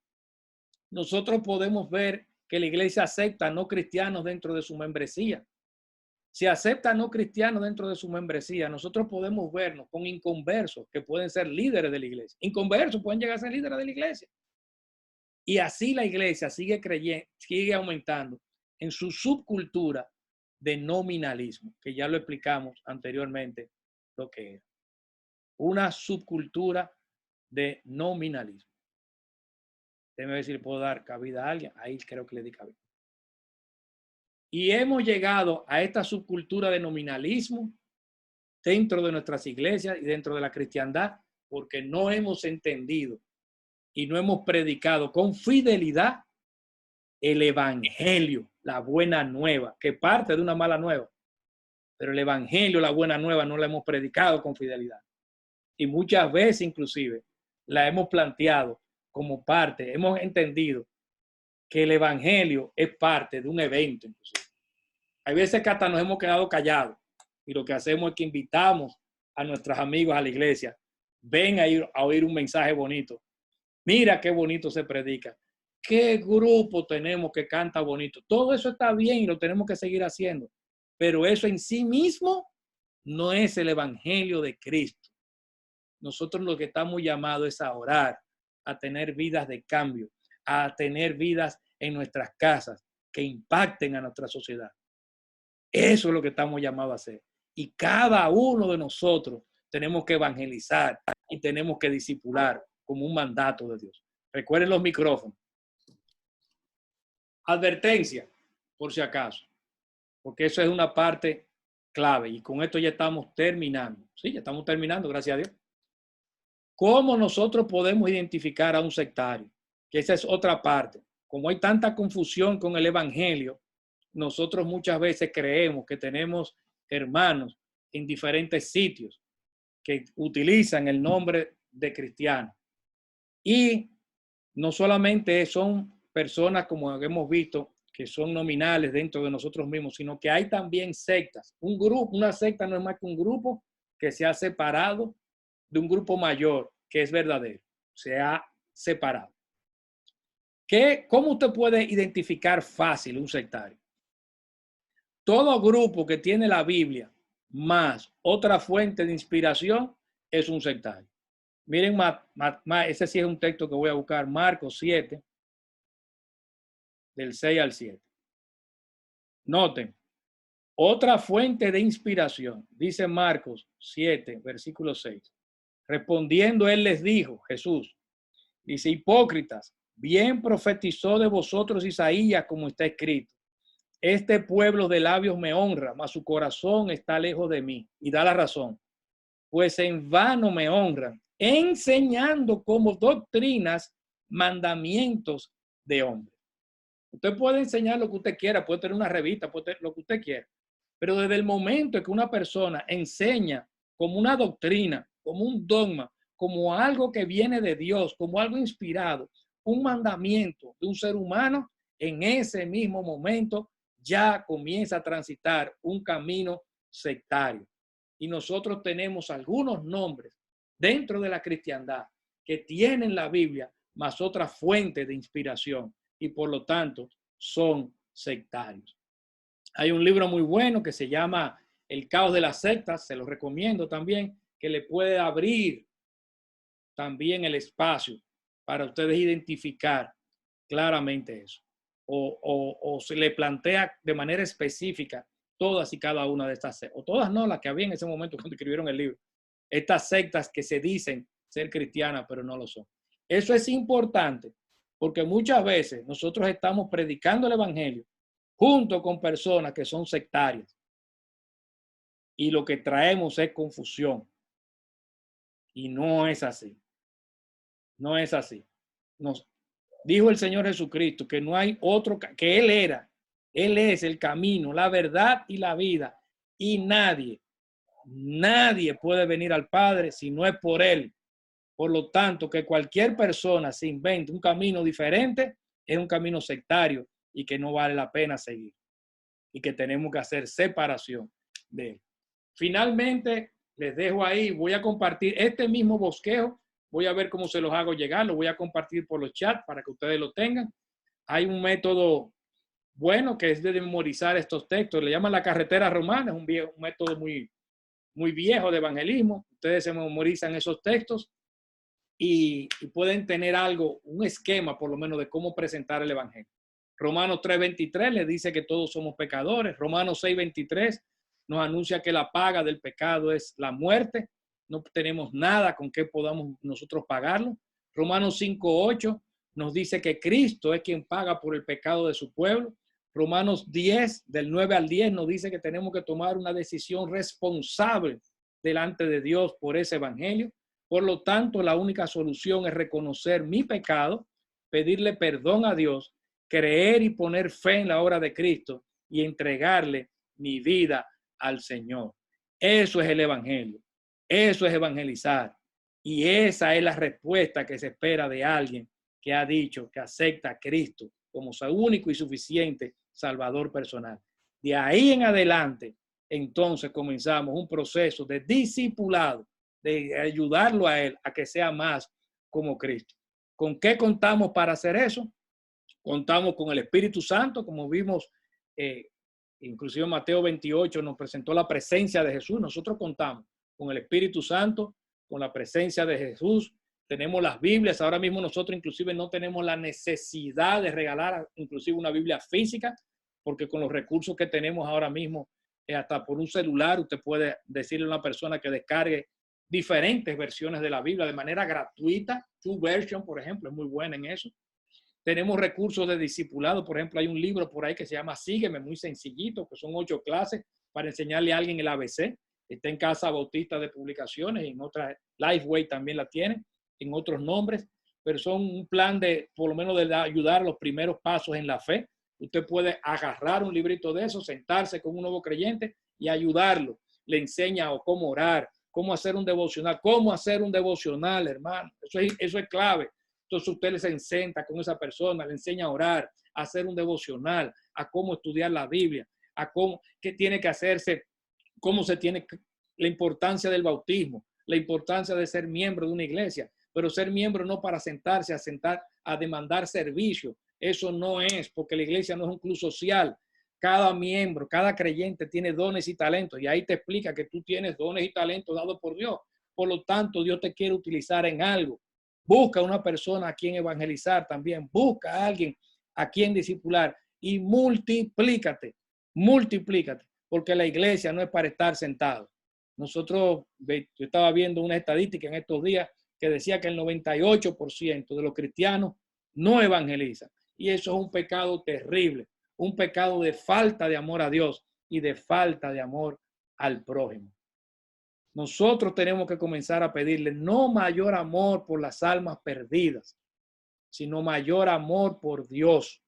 Nosotros podemos ver que la iglesia acepta no cristianos dentro de su membresía. Si acepta no cristianos dentro de su membresía, nosotros podemos vernos con inconversos que pueden ser líderes de la iglesia. Inconversos pueden llegar a ser líderes de la iglesia. Y así la iglesia sigue aumentando en su subcultura de nominalismo, que ya lo explicamos anteriormente lo que era. Una subcultura de nominalismo. Déjeme ver si le puedo dar cabida a alguien. Ahí creo que le di cabida. Y hemos llegado a esta subcultura de nominalismo dentro de nuestras iglesias y dentro de la cristiandad porque no hemos entendido y no hemos predicado con fidelidad el evangelio, la buena nueva, que parte de una mala nueva. Pero el evangelio, la buena nueva, no la hemos predicado con fidelidad. Y muchas veces inclusive la hemos planteado como parte, hemos entendido que el evangelio es parte de un evento. Inclusive. Hay veces que hasta nos hemos quedado callados y lo que hacemos es que invitamos a nuestros amigos a la iglesia. Ven a oír un mensaje bonito. Mira qué bonito se predica. Qué grupo tenemos que canta bonito. Todo eso está bien y lo tenemos que seguir haciendo. Pero eso en sí mismo no es el evangelio de Cristo. Nosotros lo que estamos llamados es a orar, a tener vidas de cambio, a tener vidas en nuestras casas que impacten a nuestra sociedad. Eso es lo que estamos llamados a hacer. Y cada uno de nosotros tenemos que evangelizar y tenemos que discipular como un mandato de Dios. Recuerden los micrófonos. Advertencia, por si acaso, porque eso es una parte clave. Y con esto ya estamos terminando. Sí, ya estamos terminando, gracias a Dios. ¿Cómo nosotros podemos identificar a un sectario? Que esa es otra parte. Como hay tanta confusión con el evangelio, nosotros muchas veces creemos que tenemos hermanos en diferentes sitios que utilizan el nombre de cristiano. Y no solamente son personas, como hemos visto, que son nominales dentro de nosotros mismos, sino que hay también sectas. Un grupo, una secta no es más que un grupo que se ha separado de un grupo mayor que es verdadero. Se ha separado. ¿Cómo usted puede identificar fácil un sectario? Todo grupo que tiene la Biblia más otra fuente de inspiración es un sectario. Miren, ese sí es un texto que voy a buscar, Marcos 7, del 6 al 7. Noten, otra fuente de inspiración, dice Marcos 7, versículo 6. Respondiendo, él les dijo, Jesús, dice, hipócritas, bien profetizó de vosotros Isaías como está escrito. Este pueblo de labios me honra, mas su corazón está lejos de mí. Y da la razón. Pues en vano me honran, enseñando como doctrinas mandamientos de hombres. Usted puede enseñar lo que usted quiera, puede tener una revista, puede tener lo que usted quiera. Pero desde el momento en que una persona enseña como una doctrina, como un dogma, como algo que viene de Dios, como algo inspirado, un mandamiento de un ser humano, en ese mismo momento ya comienza a transitar un camino sectario. Y nosotros tenemos algunos nombres dentro de la cristiandad que tienen la Biblia más otra fuente de inspiración y por lo tanto son sectarios. Hay un libro muy bueno que se llama El caos de las sectas, se lo recomiendo también, que le puede abrir también el espacio para ustedes identificar claramente eso. O se le plantea de manera específica todas y cada una de estas sectas, o todas no, las que había en ese momento cuando escribieron el libro, Estas sectas que se dicen ser cristianas, pero no lo son. Eso es importante porque muchas veces nosotros estamos predicando el evangelio junto con personas que son sectarias. Y lo que traemos es confusión. Y no es así. No es así. Nos dijo el Señor Jesucristo que no hay otro, que Él es el camino, la verdad y la vida. Y nadie puede venir al Padre si no es por Él. Por lo tanto, que cualquier persona se invente un camino diferente es un camino sectario y que no vale la pena seguir. Y que tenemos que hacer separación de él. Finalmente, les dejo ahí, voy a compartir este mismo bosquejo, voy a ver cómo se los hago llegar, lo voy a compartir por los chats para que ustedes lo tengan. Hay un método bueno que es de memorizar estos textos, le llaman la carretera romana, es un método muy viejo de evangelismo. Ustedes se memorizan esos textos y pueden tener un esquema por lo menos de cómo presentar el evangelio. Romanos 3:23 les dice que todos somos pecadores. Romanos 6:23 nos anuncia que la paga del pecado es la muerte. No tenemos nada con que podamos nosotros pagarlo. Romanos 5:8 nos dice que Cristo es quien paga por el pecado de su pueblo. Romanos 10, del 9 al 10, nos dice que tenemos que tomar una decisión responsable delante de Dios por ese evangelio. Por lo tanto, la única solución es reconocer mi pecado, pedirle perdón a Dios, creer y poner fe en la obra de Cristo y entregarle mi vida al Señor. Eso es el evangelio. Eso es evangelizar. Y esa es la respuesta que se espera de alguien que ha dicho que acepta a Cristo como su único y suficiente Salvador personal. De ahí en adelante, entonces comenzamos un proceso de discipulado, de ayudarlo a él a que sea más como Cristo. ¿Con qué contamos para hacer eso? Contamos con el Espíritu Santo, como vimos, inclusive Mateo 28 nos presentó la presencia de Jesús. Nosotros contamos con el Espíritu Santo, con la presencia de Jesús. Tenemos las Biblias. Ahora mismo nosotros inclusive no tenemos la necesidad de regalar inclusive una Biblia física, porque con los recursos que tenemos ahora mismo, hasta por un celular, usted puede decirle a una persona que descargue diferentes versiones de la Biblia de manera gratuita. TuVersion, por ejemplo, es muy buena en eso. Tenemos recursos de discipulado. Por ejemplo, hay un libro por ahí que se llama Sígueme, muy sencillito, que son 8 clases para enseñarle a alguien el ABC. Está en Casa Bautista de Publicaciones, y en otras, Lifeway también la tiene, en otros nombres, pero son un plan de, por lo menos, de ayudar a los primeros pasos en la fe. Usted puede agarrar un librito de eso, sentarse con un nuevo creyente y ayudarlo. Le enseña cómo orar, cómo hacer un devocional, hermano. Eso es clave. Entonces usted se sienta con esa persona, le enseña a orar, a hacer un devocional, a cómo estudiar la Biblia, a qué tiene que hacerse, la importancia del bautismo, la importancia de ser miembro de una iglesia, pero ser miembro no para sentarse a demandar servicio. Eso no es, porque la iglesia no es un club social. Cada miembro, cada creyente tiene dones y talentos, y ahí te explica que tú tienes dones y talentos dados por Dios. Por lo tanto, Dios te quiere utilizar en algo. Busca una persona a quien evangelizar también. Busca a alguien a quien discipular y multiplícate, porque la iglesia no es para estar sentado. Yo estaba viendo una estadística en estos días que decía que el 98% de los cristianos no evangelizan. Y eso es un pecado terrible, un pecado de falta de amor a Dios y de falta de amor al prójimo. Nosotros tenemos que comenzar a pedirle no mayor amor por las almas perdidas, sino mayor amor por Dios.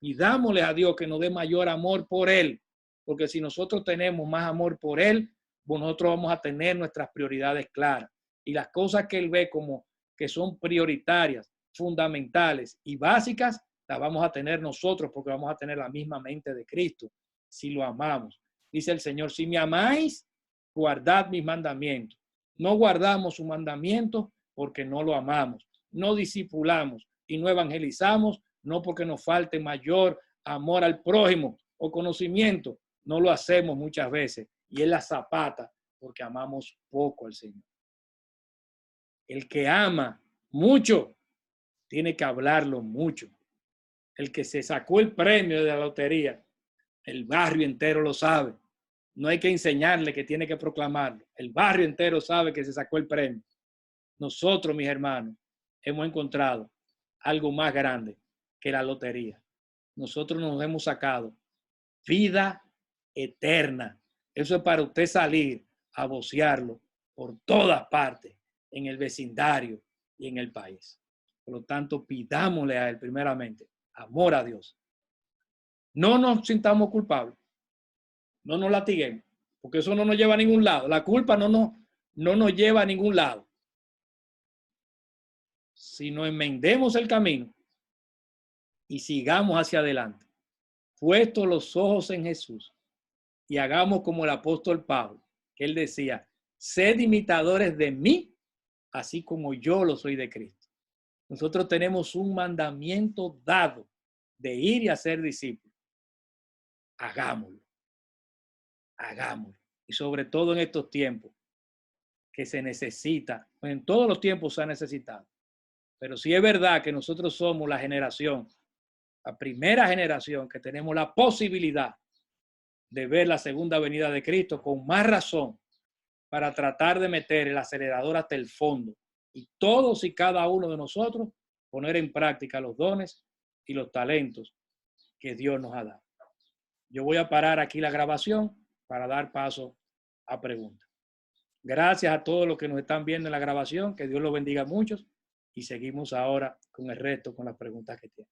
Y dámosle a Dios que nos dé mayor amor por Él, porque si nosotros tenemos más amor por Él, pues nosotros vamos a tener nuestras prioridades claras. Y las cosas que Él ve como que son prioritarias, fundamentales y básicas, las vamos a tener nosotros, porque vamos a tener la misma mente de Cristo, si lo amamos. Dice el Señor, si me amáis, guardad mis mandamientos. No guardamos sus mandamientos porque no lo amamos. No discipulamos y no evangelizamos, no porque nos falte mayor amor al prójimo o conocimiento. No lo hacemos muchas veces. Y es la zapata porque amamos poco al Señor. El que ama mucho tiene que hablarlo mucho. El que se sacó el premio de la lotería, el barrio entero lo sabe. No hay que enseñarle que tiene que proclamarlo. El barrio entero sabe que se sacó el premio. Nosotros, mis hermanos, hemos encontrado algo más grande que la lotería. Nosotros nos hemos sacado vida eterna. Eso es para usted salir a vocearlo por todas partes, en el vecindario y en el país. Por lo tanto, pidámosle a Él primeramente amor a Dios. No nos sintamos culpables. No nos latiguemos, porque eso no nos lleva a ningún lado. La culpa no nos lleva a ningún lado. Si nos enmendemos el camino y sigamos hacia adelante, puestos los ojos en Jesús, y hagamos como el apóstol Pablo, que él decía, sed imitadores de mí, así como yo lo soy de Cristo. Nosotros tenemos un mandamiento dado de ir y hacer discípulos. Hagámoslo. Hagámoslo. Y sobre todo en estos tiempos que se necesita, en todos los tiempos se ha necesitado. Pero sí es verdad que nosotros somos la generación, la primera generación que tenemos la posibilidad de ver la segunda venida de Cristo con más razón para tratar de meter el acelerador hasta el fondo y todos y cada uno de nosotros poner en práctica los dones y los talentos que Dios nos ha dado. Yo voy a parar aquí la grabación para dar paso a preguntas. Gracias a todos los que nos están viendo en la grabación, que Dios los bendiga mucho y seguimos ahora con el resto, con las preguntas que tienen.